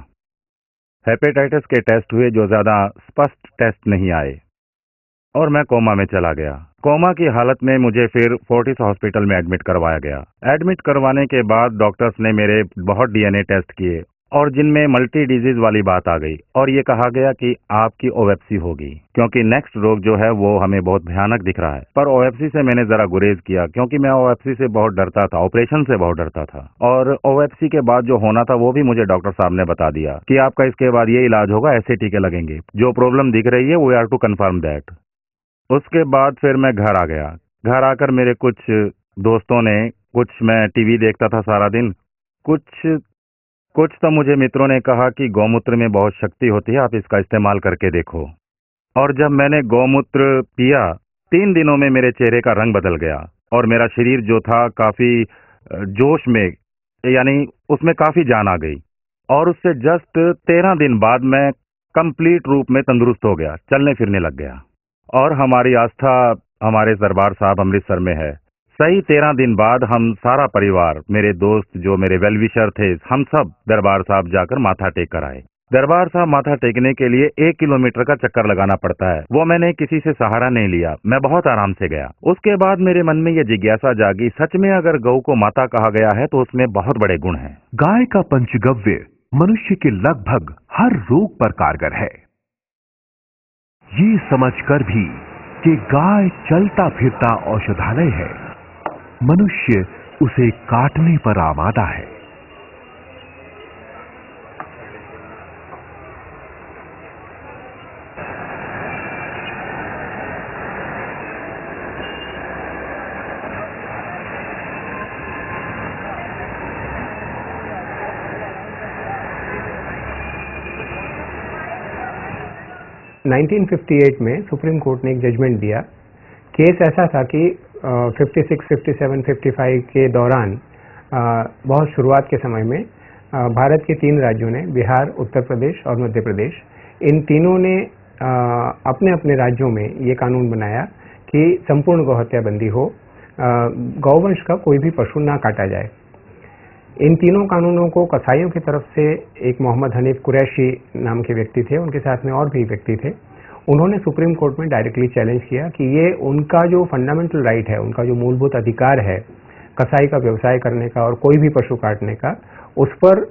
हेपेटाइटिस के टेस्ट हुए जो ज़्यादा स्पष्ट टेस्ट नहीं आए और मैं कोमा में चला गया। कोमा की हालत में मुझे फिर फोर्टिस हॉस्पिटल में एडमिट करवाया गया। एडमिट करवाने के बाद डॉक्टर्स ने मेरे बहुत डीएनए टेस्ट किए और जिनमें मल्टी डिजीज वाली बात आ गई और ये कहा गया कि आपकी ओएफसी होगी, क्योंकि नेक्स्ट रोग जो है वो हमें बहुत भयानक दिख रहा है। पर ओएफसी से मैंने जरा गुरेज किया क्योंकि मैं ओएफसी से बहुत डरता था, ऑपरेशन से बहुत डरता था। और ओएफसी के बाद जो होना था वो भी मुझे डॉक्टर साहब ने बता दिया कि आपका इसके बाद ये इलाज होगा, ऐसे टीके लगेंगे। जो प्रॉब्लम दिख रही है we are to confirm that. उसके बाद फिर मैं घर आ गया। घर आकर मेरे कुछ दोस्तों ने, मैं टीवी देखता था सारा दिन, कुछ तो मुझे मित्रों ने कहा कि गौमूत्र में बहुत शक्ति होती है, आप इसका इस्तेमाल करके देखो। और जब मैंने गौमूत्र पिया 3 दिनों में मेरे चेहरे का रंग बदल गया और मेरा शरीर जो था काफी जोश में, यानी उसमें काफी जान आ गई। और उससे जस्ट 13 दिन बाद मैं कंप्लीट रूप में तंदुरुस्त हो गया, चलने फिरने लग गया। और हमारी आस्था हमारे दरबार साहब अमृतसर में है। सही 13 दिन बाद हम सारा परिवार, मेरे दोस्त जो मेरे वेलविशर थे, हम सब दरबार साहब जाकर माथा टेक कर आए। दरबार साहब माथा टेकने के लिए 1 किलोमीटर का चक्कर लगाना पड़ता है। वो मैंने किसी से सहारा नहीं लिया, मैं बहुत आराम से गया। उसके बाद मेरे मन में ये जिज्ञासा जागी, सच में अगर गौ को माता कहा गया है तो उसमें बहुत बड़े गुण हैं। गाय का पंचगव्य मनुष्य के लगभग हर रोग पर कारगर है। ये समझकर भी कि गाय चलता फिरता औषधालय है, मनुष्य उसे काटने पर आमादा है। नाइनटीन 1958 में सुप्रीम कोर्ट ने एक जजमेंट दिया। केस ऐसा था कि 56, 57, 55 के दौरान बहुत शुरुआत के समय में भारत के 3 राज्यों ने, बिहार, उत्तर प्रदेश और मध्य प्रदेश, इन तीनों ने अपने अपने राज्यों में ये कानून बनाया कि संपूर्ण गौहत्या बंदी हो, गौवंश का कोई भी पशु ना काटा जाए। इन तीनों कानूनों को कसाईयों की तरफ से एक मोहम्मद हनीफ कुरैशी नाम के व्यक्ति थे, उनके साथ में और भी व्यक्ति थे, उन्होंने सुप्रीम कोर्ट में डायरेक्टली चैलेंज किया कि ये उनका जो फंडामेंटल राइट है, उनका जो मूलभूत अधिकार है कसाई का व्यवसाय करने का और कोई भी पशु काटने का, उस पर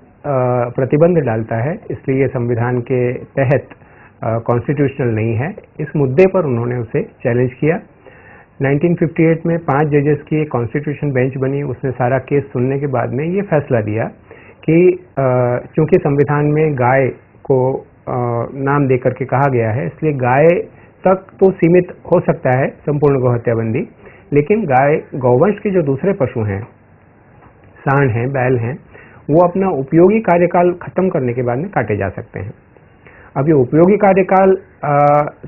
प्रतिबंध डालता है, इसलिए ये संविधान के तहत कॉन्स्टिट्यूशनल नहीं है। इस मुद्दे पर उन्होंने उसे चैलेंज किया। 1958 में 5 जजेस की एक कॉन्स्टिट्यूशन बेंच बनी, उसने सारा केस सुनने के बाद में ये फैसला दिया कि चूंकि संविधान में गाय को नाम देकर के कहा गया है, इसलिए गाय तक तो सीमित हो सकता है संपूर्ण गौहत्याबंदी, लेकिन गाय गौवंश के जो दूसरे पशु हैं, सांड हैं, बैल हैं, वो अपना उपयोगी कार्यकाल खत्म करने के बाद में काटे जा सकते हैं। अब ये उपयोगी कार्यकाल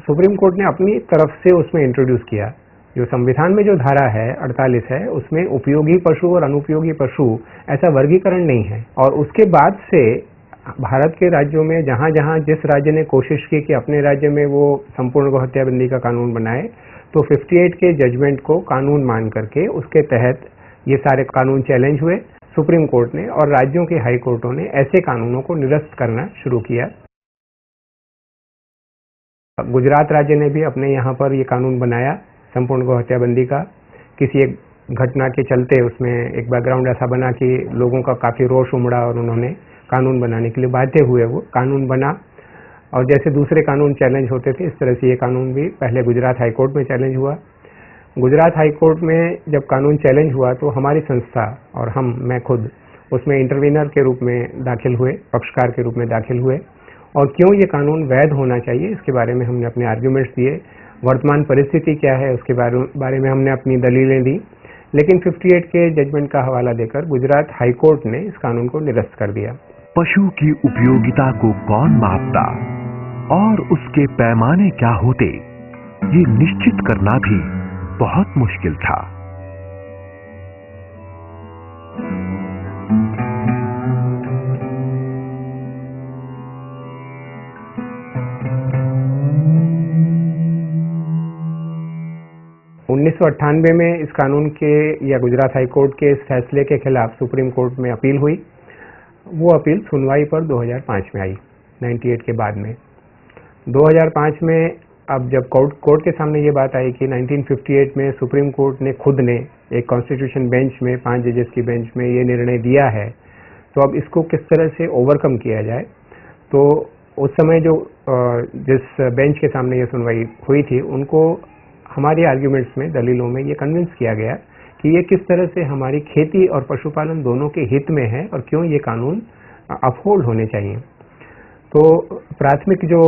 सुप्रीम कोर्ट ने अपनी तरफ से उसमें इंट्रोड्यूस किया जो संविधान में जो धारा है 48 है, उसमें उपयोगी पशु और अनुपयोगी पशु ऐसा वर्गीकरण नहीं है। और उसके बाद से भारत के राज्यों में जहां जहां जिस राज्य ने कोशिश की कि अपने राज्य में वो संपूर्ण गौ हत्याबंदी का कानून बनाए, तो 58 के जजमेंट को कानून मान करके उसके तहत ये सारे कानून चैलेंज हुए सुप्रीम कोर्ट ने, और राज्यों के हाई कोर्टों ने ऐसे कानूनों को निरस्त करना शुरू किया। गुजरात राज्य ने भी अपने यहाँ पर ये कानून बनाया संपूर्ण गौ हत्याबंदी का। किसी एक घटना के चलते उसमें एक बैकग्राउंड ऐसा बना कि लोगों का काफी रोष उमड़ा और उन्होंने कानून बनाने के लिए बाध्य हुए। वो कानून बना, और जैसे दूसरे कानून चैलेंज होते थे, इस तरह से ये कानून भी पहले गुजरात हाई कोर्ट में चैलेंज हुआ। गुजरात हाई कोर्ट में जब कानून चैलेंज हुआ तो हमारी संस्था और मैं खुद उसमें इंटरवीनर के रूप में दाखिल हुए, पक्षकार के रूप में दाखिल हुए, और क्यों ये कानून वैध होना चाहिए इसके बारे में हमने अपने आर्ग्यूमेंट्स दिए। वर्तमान परिस्थिति क्या है उसके बारे में हमने अपनी दलीलें दी। लेकिन 58 के जजमेंट का हवाला देकर गुजरात हाई कोर्ट ने इस कानून को निरस्त कर दिया। पशु की उपयोगिता को कौन मापता और उसके पैमाने क्या होते, ये निश्चित करना भी बहुत मुश्किल था। उन्नीस में इस कानून के या गुजरात हाई कोर्ट के इस फैसले के खिलाफ सुप्रीम कोर्ट में अपील हुई। वो अपील सुनवाई पर 2005 में आई, 98 के बाद में। 2005 में अब जब कोर्ट के सामने ये बात आई कि 1958 में सुप्रीम कोर्ट ने खुद ने एक कॉन्स्टिट्यूशन बेंच में 5 जजेस की बेंच में ये निर्णय दिया है, तो अब इसको किस तरह से ओवरकम किया जाए। तो उस समय जो जिस बेंच के सामने ये सुनवाई हुई थी, उनको हमारे आर्ग्यूमेंट्स में, दलीलों में ये कन्विंस किया गया कि ये किस तरह से हमारी खेती और पशुपालन दोनों के हित में है और क्यों ये कानून अपहोल्ड होने चाहिए। तो प्राथमिक जो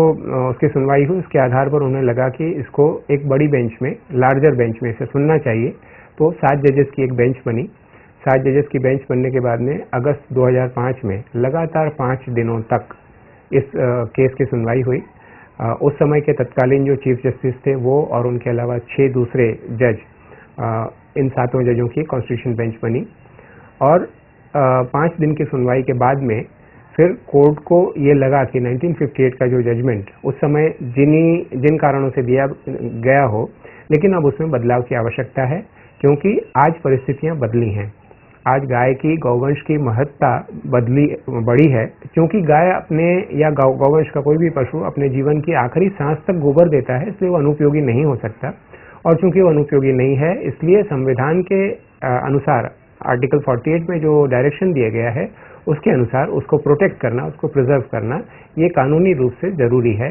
उसकी सुनवाई हुई, उसके आधार पर उन्हें लगा कि इसको एक बड़ी बेंच में, लार्जर बेंच में इसे सुनना चाहिए। तो 7 जजेस की एक बेंच बनी। 7 जजेस की बेंच बनने के बाद में अगस्त 2005 में लगातार 5 दिनों तक इस केस की सुनवाई हुई। उस समय के तत्कालीन जो चीफ जस्टिस थे वो और उनके अलावा 6 दूसरे जज, इन 7 जजों की कॉन्स्टिट्यूशन बेंच बनी। और 5 दिन की सुनवाई के बाद में फिर कोर्ट को ये लगा कि 1958 का जो जजमेंट उस समय जिन कारणों से दिया गया हो, लेकिन अब उसमें बदलाव की आवश्यकता है, क्योंकि आज परिस्थितियां बदली हैं। आज गाय की, गौवंश की महत्ता बढ़ी है, क्योंकि गाय अपने या गौवंश का कोई भी पशु अपने जीवन की आखिरी सांस तक गोबर देता है, इसलिए वो अनुपयोगी नहीं हो सकता। और चूंकि वो अनुपयोगी नहीं है, इसलिए संविधान के अनुसार आर्टिकल 48 में जो डायरेक्शन दिया गया है उसके अनुसार उसको प्रोटेक्ट करना, उसको प्रिजर्व करना, ये कानूनी रूप से जरूरी है।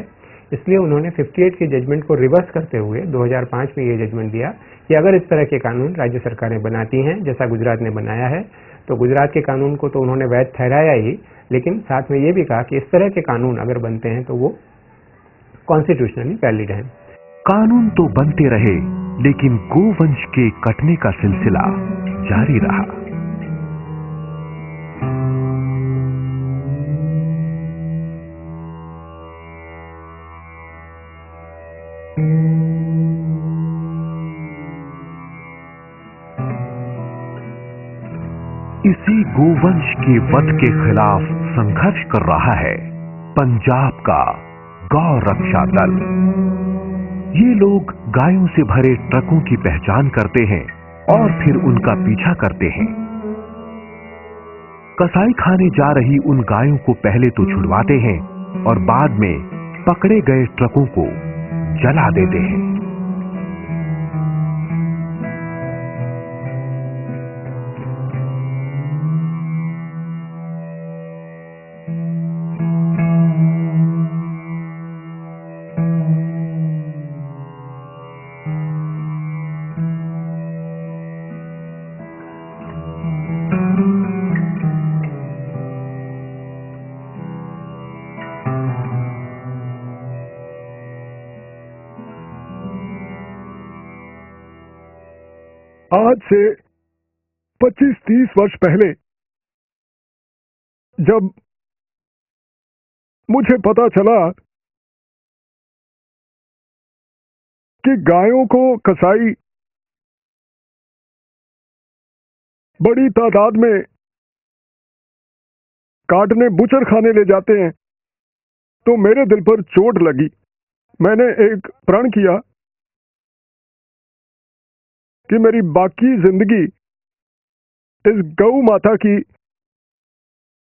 इसलिए उन्होंने 58 के जजमेंट को रिवर्स करते हुए 2005 में ये जजमेंट दिया कि अगर इस तरह के कानून राज्य सरकारें बनाती हैं, जैसा गुजरात ने बनाया है, तो गुजरात के कानून को तो उन्होंने वैध ठहराया ही, लेकिन साथ में ये भी कहा कि इस तरह के कानून अगर बनते हैं तो वो कॉन्स्टिट्यूशनली वैलिड हैं। कानून तो बनते रहे, लेकिन गोवंश के कटने का सिलसिला जारी रहा। इसी गोवंश के वध के खिलाफ संघर्ष कर रहा है पंजाब का गौ रक्षा दल। ये लोग गायों से भरे ट्रकों की पहचान करते हैं और फिर उनका पीछा करते हैं। कसाई खाने जा रही उन गायों को पहले तो छुड़वाते हैं और बाद में पकड़े गए ट्रकों को जला देते हैं। आज से 25-30 वर्ष पहले जब मुझे पता चला कि गायों को कसाई बड़ी तादाद में काटने बुचर खाने ले जाते हैं, तो मेरे दिल पर चोट लगी। मैंने एक प्रण किया कि मेरी बाकी जिंदगी इस गौ माता की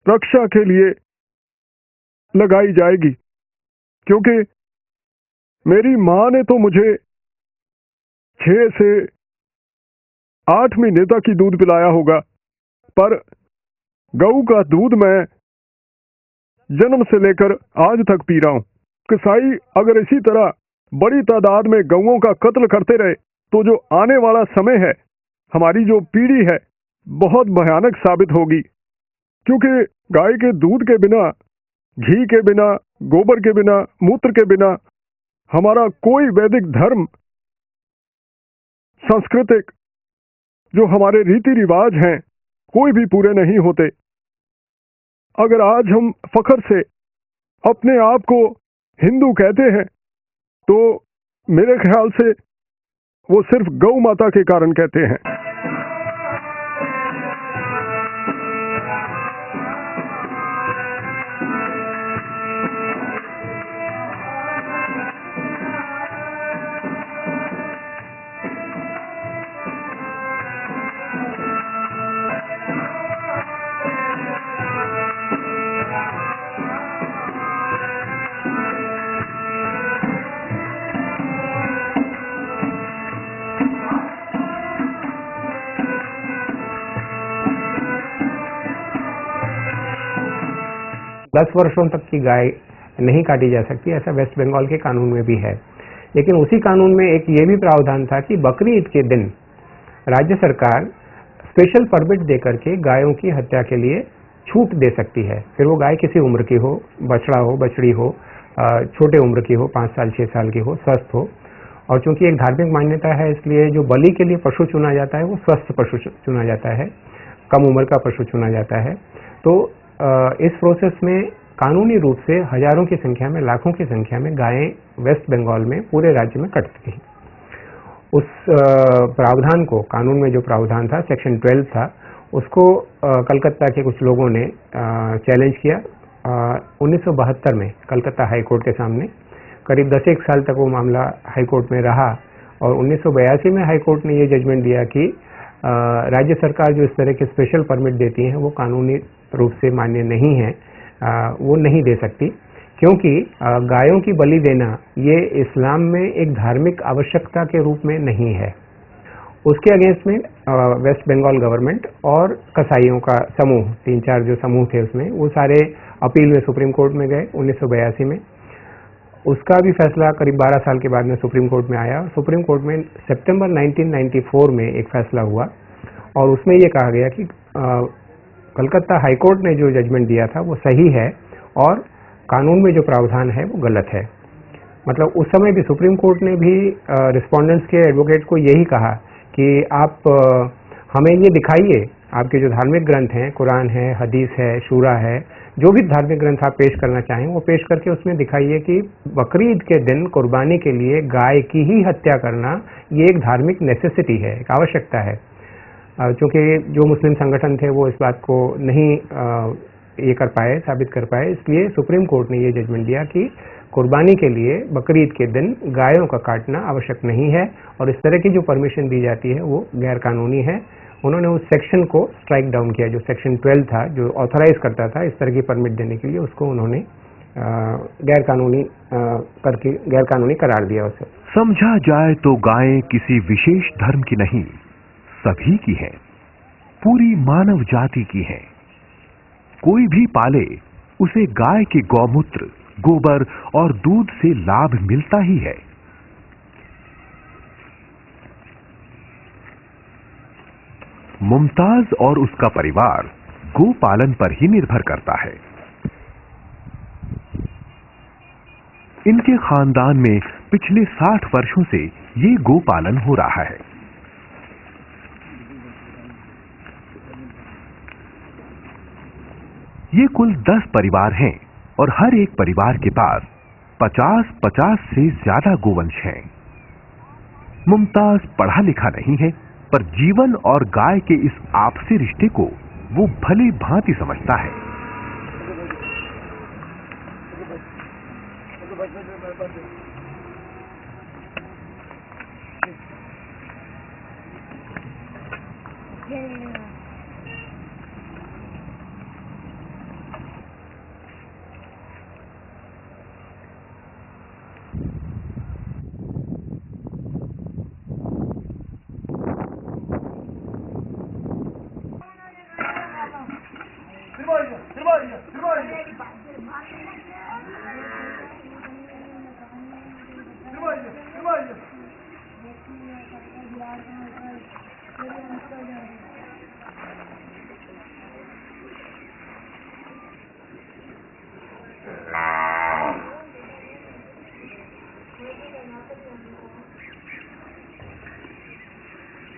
रक्षा के लिए लगाई जाएगी, क्योंकि मेरी मां ने तो मुझे 6 से 8 महीने तक ही दूध पिलाया होगा, पर गऊ का दूध मैं जन्म से लेकर आज तक पी रहा हूं। कसाई अगर इसी तरह बड़ी तादाद में गऊओं का कत्ल करते रहे तो जो आने वाला समय है, हमारी जो पीढ़ी है, बहुत भयानक साबित होगी, क्योंकि गाय के दूध के बिना, घी के बिना, गोबर के बिना, मूत्र के बिना हमारा कोई वैदिक धर्म, सांस्कृतिक जो हमारे रीति रिवाज हैं, कोई भी पूरे नहीं होते। अगर आज हम फख्र से अपने आप को हिंदू कहते हैं, तो मेरे ख्याल से वो सिर्फ गौ माता के कारण कहते हैं। दस वर्षों तक की गाय नहीं काटी जा सकती, ऐसा वेस्ट बंगाल के कानून में भी है। लेकिन उसी कानून में एक ये भी प्रावधान था कि बकरी ईद के दिन राज्य सरकार स्पेशल परमिट देकर के गायों की हत्या के लिए छूट दे सकती है। फिर वो गाय किसी उम्र की हो, बछड़ा हो, बछड़ी हो, छोटे उम्र की हो, 5 साल 6 साल की हो, स्वस्थ हो। और चूंकि एक धार्मिक मान्यता है, इसलिए जो बलि के लिए पशु चुना जाता है वो स्वस्थ पशु चुना जाता है, कम उम्र का पशु चुना जाता है। तो इस प्रोसेस में कानूनी रूप से हजारों की संख्या में, लाखों की संख्या में गायें वेस्ट बंगाल में पूरे राज्य में कटती थी। उस प्रावधान को, कानून में जो प्रावधान था, सेक्शन 12 था, उसको कलकत्ता के कुछ लोगों ने चैलेंज किया। 1972 में कलकत्ता हाई कोर्ट के सामने करीब 10 साल तक वो मामला हाई कोर्ट में रहा और 1982 में हाई कोर्ट ने ये जजमेंट दिया कि राज्य सरकार जो इस तरह के स्पेशल परमिट देती हैं वो कानूनी रूप से मान्य नहीं है, वो नहीं दे सकती, क्योंकि गायों की बलि देना ये इस्लाम में एक धार्मिक आवश्यकता के रूप में नहीं है। उसके अगेंस्ट में वेस्ट बंगाल गवर्नमेंट और कसाईयों का समूह, 3-4 जो समूह थे उसमें, वो सारे अपील में सुप्रीम कोर्ट में गए 1982 में। उसका भी फैसला करीब 12 साल के बाद में सुप्रीम कोर्ट में आया। सुप्रीम कोर्ट में सितंबर 1994 में एक फैसला हुआ और उसमें ये कहा गया कि कलकत्ता हाई कोर्ट ने जो जजमेंट दिया था वो सही है और कानून में जो प्रावधान है वो गलत है। मतलब उस समय भी सुप्रीम कोर्ट ने भी रिस्पोंडेंट्स के एडवोकेट को यही कहा कि आप हमें ये दिखाइए, आपके जो धार्मिक ग्रंथ हैं, कुरान है, हदीस है, शूरा है, जो भी धार्मिक ग्रंथ आप पेश करना चाहें वो पेश करके उसमें दिखाइए कि बकरीद के दिन कुर्बानी के लिए गाय की ही हत्या करना ये एक धार्मिक नेसेसिटी है, एक आवश्यकता है। चूंकि जो मुस्लिम संगठन थे वो इस बात को नहीं ये कर पाए, साबित कर पाए, इसलिए सुप्रीम कोर्ट ने ये जजमेंट दिया कि कुर्बानी के लिए बकरीद के दिन गायों का काटना आवश्यक नहीं है और इस तरह की जो परमिशन दी जाती है वो गैर कानूनी है। उन्होंने उस सेक्शन को स्ट्राइक डाउन किया, जो सेक्शन 12 था, जो ऑथराइज करता था इस तरह की परमिट देने के लिए, उसको उन्होंने गैर कानूनी करार दिया उसे। समझा जाए तो गायें किसी विशेष धर्म की नहीं, सभी की हैं, पूरी मानव जाति की हैं। कोई भी पाले उसे गाय के गौमूत्र, गोबर और दूध से लाभ मिलता ही है। मुमताज और उसका परिवार गोपालन पर ही निर्भर करता है। इनके खानदान में पिछले 60 वर्षों से ये गोपालन हो रहा है। ये कुल 10 परिवार हैं और हर एक परिवार के पास 50 से ज्यादा गोवंश हैं। मुमताज पढ़ा लिखा नहीं है, पर जीवन और गाय के इस आपसी रिश्ते को वो भली भांति समझता है।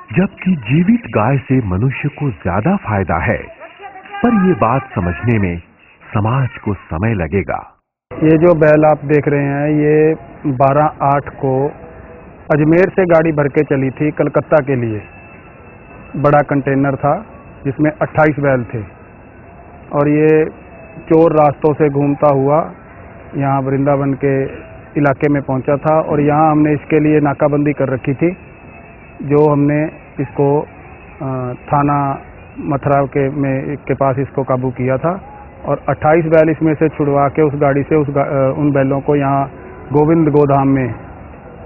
जबकि जीवित गाय से मनुष्य को ज्यादा फायदा है, पर ये बात समझने में समाज को समय लगेगा। ये जो बैल आप देख रहे हैं, ये 12/8 को अजमेर से गाड़ी भर के चली थी कलकत्ता के लिए। बड़ा कंटेनर था जिसमें 28 बैल थे और ये चोर रास्तों से घूमता हुआ यहाँ वृंदावन के इलाके में पहुँचा था और यहाँ हमने इसके लिए नाकाबंदी कर रखी थी, जो हमने इसको थाना मथुरा के पास इसको काबू किया था और 28 बैल इसमें से छुड़वा के उस गाड़ी से उन बैलों को यहाँ गोविंद गोधाम में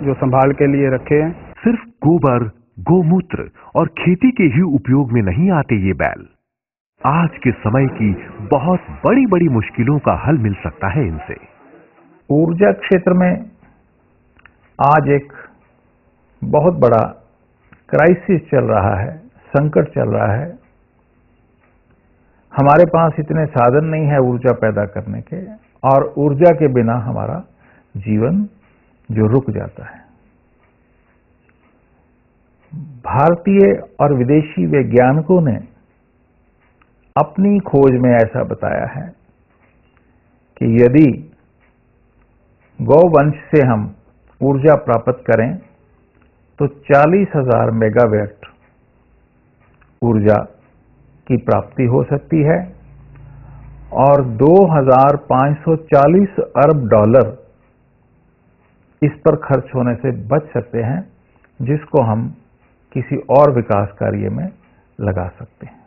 जो संभाल के लिए रखे हैं। सिर्फ गोबर, गोमूत्र और खेती के ही उपयोग में नहीं आते ये बैल। आज के समय की बहुत बड़ी बड़ी मुश्किलों का हल मिल सकता है इनसे। ऊर्जा क्षेत्र में आज एक बहुत बड़ा क्राइसिस चल रहा है, संकट चल रहा है। हमारे पास इतने साधन नहीं है ऊर्जा पैदा करने के, और ऊर्जा के बिना हमारा जीवन जो रुक जाता है। भारतीय और विदेशी वैज्ञानिकों ने अपनी खोज में ऐसा बताया है कि यदि गौवंश से हम ऊर्जा प्राप्त करें तो 40,000 मेगावाट ऊर्जा की प्राप्ति हो सकती है और 2,540 अरब डॉलर इस पर खर्च होने से बच सकते हैं, जिसको हम किसी और विकास कार्य में लगा सकते हैं।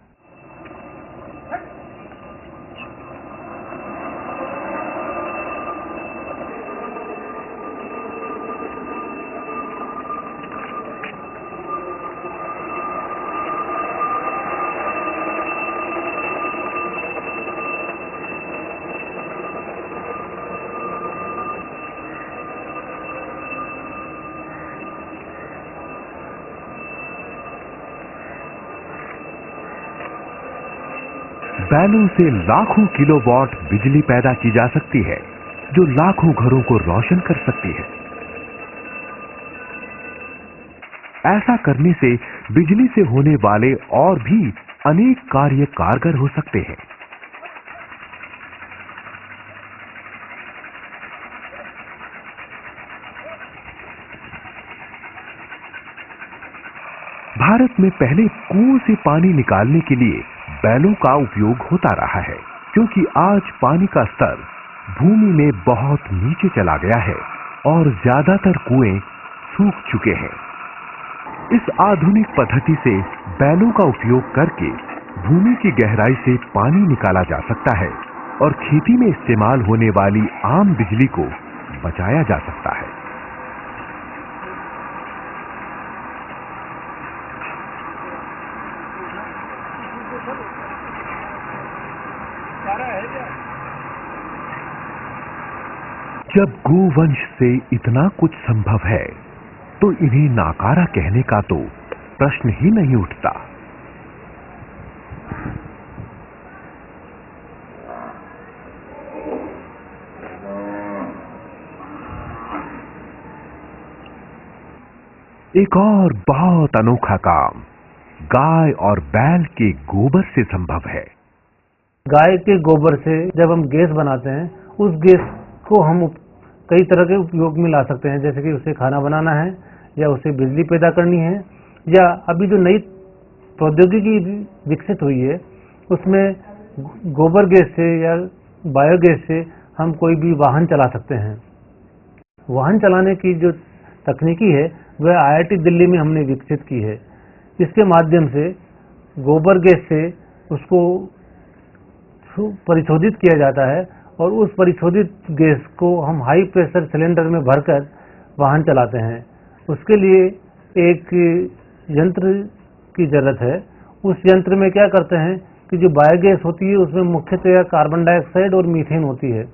बैलों से लाखों किलोवाट बिजली पैदा की जा सकती है, जो लाखों घरों को रोशन कर सकती है। ऐसा करने से बिजली से होने वाले और भी अनेक कार्य कारगर हो सकते हैं। भारत में पहले कुओं से पानी निकालने के लिए बैलों का उपयोग होता रहा है, क्योंकि आज पानी का स्तर भूमि में बहुत नीचे चला गया है और ज्यादातर कुएं सूख चुके हैं। इस आधुनिक पद्धति से बैलों का उपयोग करके भूमि की गहराई से पानी निकाला जा सकता है और खेती में इस्तेमाल होने वाली आम बिजली को बचाया जा सकता है। जब गोवंश से इतना कुछ संभव है तो इन्हें नाकारा कहने का तो प्रश्न ही नहीं उठता। एक और बहुत अनोखा काम गाय और बैल के गोबर से संभव है। गाय के गोबर से जब हम गैस बनाते हैं, उस गैस को हम कई तरह के उपयोग में ला सकते हैं, जैसे कि उसे खाना बनाना है या उसे बिजली पैदा करनी है या अभी जो नई प्रौद्योगिकी विकसित हुई है उसमें गोबर गैस से या बायोगैस से हम कोई भी वाहन चला सकते हैं। वाहन चलाने की जो तकनीकी है वह IIT दिल्ली में हमने विकसित की है। इसके माध्यम से गोबर गैस से उसको परिशोधित किया जाता है और उस परिशोधित गैस को हम हाई प्रेशर सिलेंडर में भरकर वाहन चलाते हैं। उसके लिए एक यंत्र की जरूरत है। उस यंत्र में क्या करते हैं कि जो बायोगैस होती है उसमें मुख्यतः कार्बन डाइऑक्साइड और मीथेन होती है।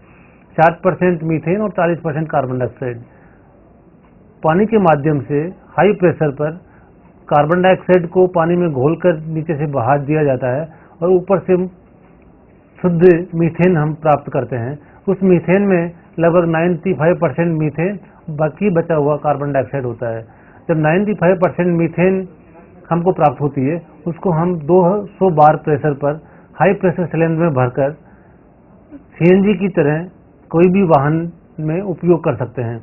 60% मीथेन और 40% कार्बन डाइऑक्साइड। पानी के माध्यम से हाई प्रेशर पर कार्बन डाइऑक्साइड को पानी में घोलकर नीचे से बहा दिया जाता है और ऊपर से शुद्ध मीथेन हम प्राप्त करते हैं। उस मीथेन में लगभग 95% मीथेन, बाकी बचा हुआ कार्बन डाइऑक्साइड होता है। जब 95% मीथेन हमको प्राप्त होती है उसको हम 200 बार प्रेशर पर हाई प्रेशर सिलेंडर में भरकर CNG की तरह कोई भी वाहन में उपयोग कर सकते हैं।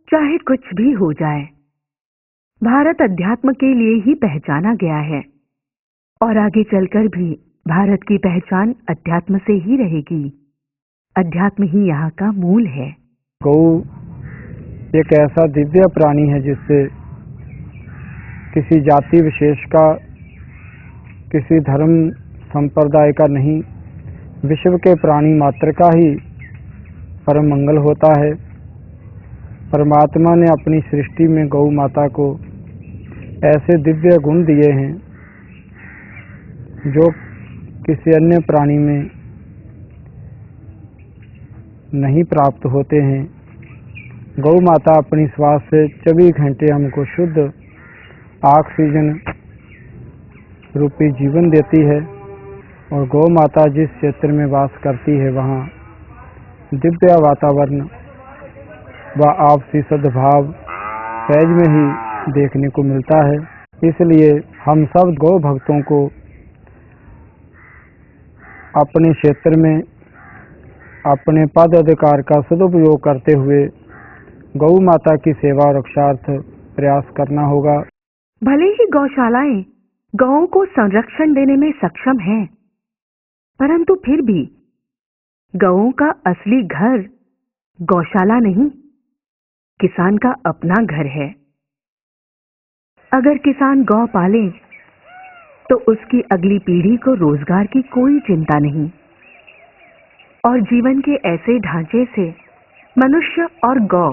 चाहे कुछ भी हो जाए, भारत अध्यात्म के लिए ही पहचाना गया है और आगे चलकर भी भारत की पहचान अध्यात्म से ही रहेगी। अध्यात्म ही यहाँ का मूल है। गौ एक ऐसा दिव्य प्राणी है जिससे किसी जाति विशेष का, किसी धर्म संप्रदाय का नहीं, विश्व के प्राणी मात्र का ही परम मंगल होता है। परमात्मा ने अपनी सृष्टि में गौ माता को ऐसे दिव्य गुण दिए हैं जो किसी अन्य प्राणी में नहीं प्राप्त होते हैं। गौ माता अपनी श्वास से 24 घंटे हमको शुद्ध ऑक्सीजन रूपी जीवन देती है और गौ माता जिस क्षेत्र में वास करती है वहाँ दिव्य वातावरण व आपसी सद्भाव सहज में ही देखने को मिलता है। इसलिए हम सब गौ भक्तों को अपने क्षेत्र में अपने पद अधिकार का सदुपयोग करते हुए गौ माता की सेवा और रक्षार्थ प्रयास करना होगा। भले ही गौशालाएं गौओं को संरक्षण देने में सक्षम हैं, परंतु फिर भी गौओं का असली घर गौशाला नहीं, किसान का अपना घर है। अगर किसान गौ पाले तो उसकी अगली पीढ़ी को रोजगार की कोई चिंता नहीं और जीवन के ऐसे ढांचे से मनुष्य और गौ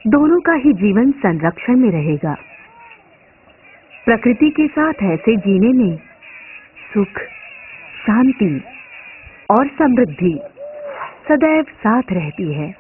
दोनों का ही जीवन संरक्षण में रहेगा। प्रकृति के साथ ऐसे जीने में सुख, शांति और समृद्धि सदैव साथ रहती है।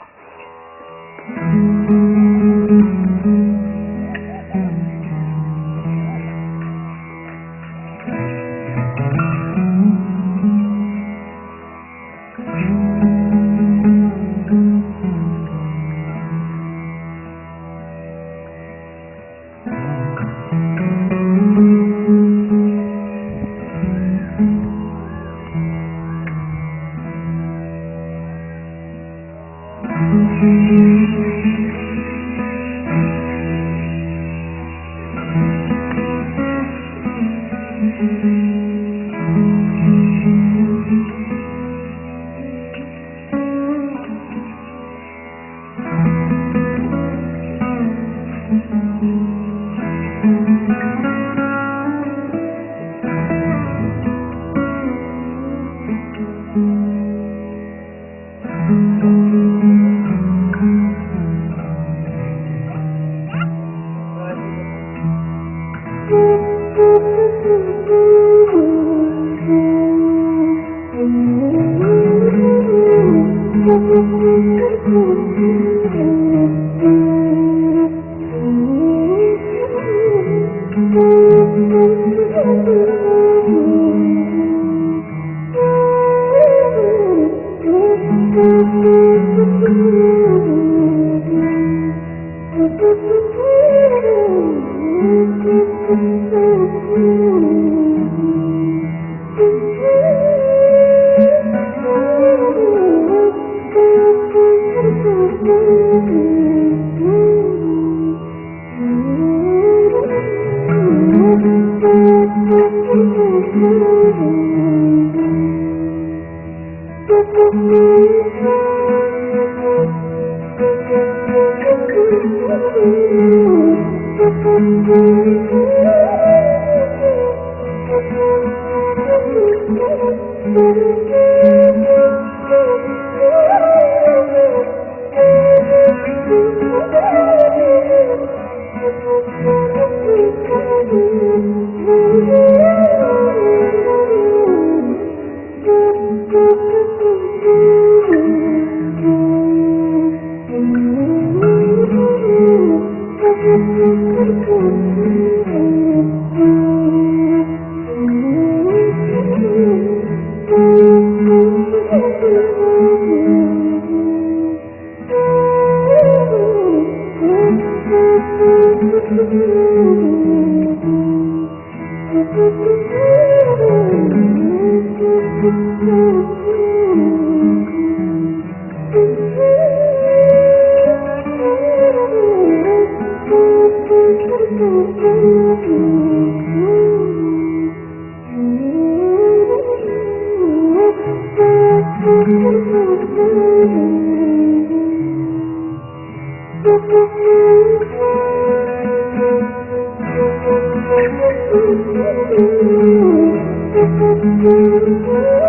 Thank you.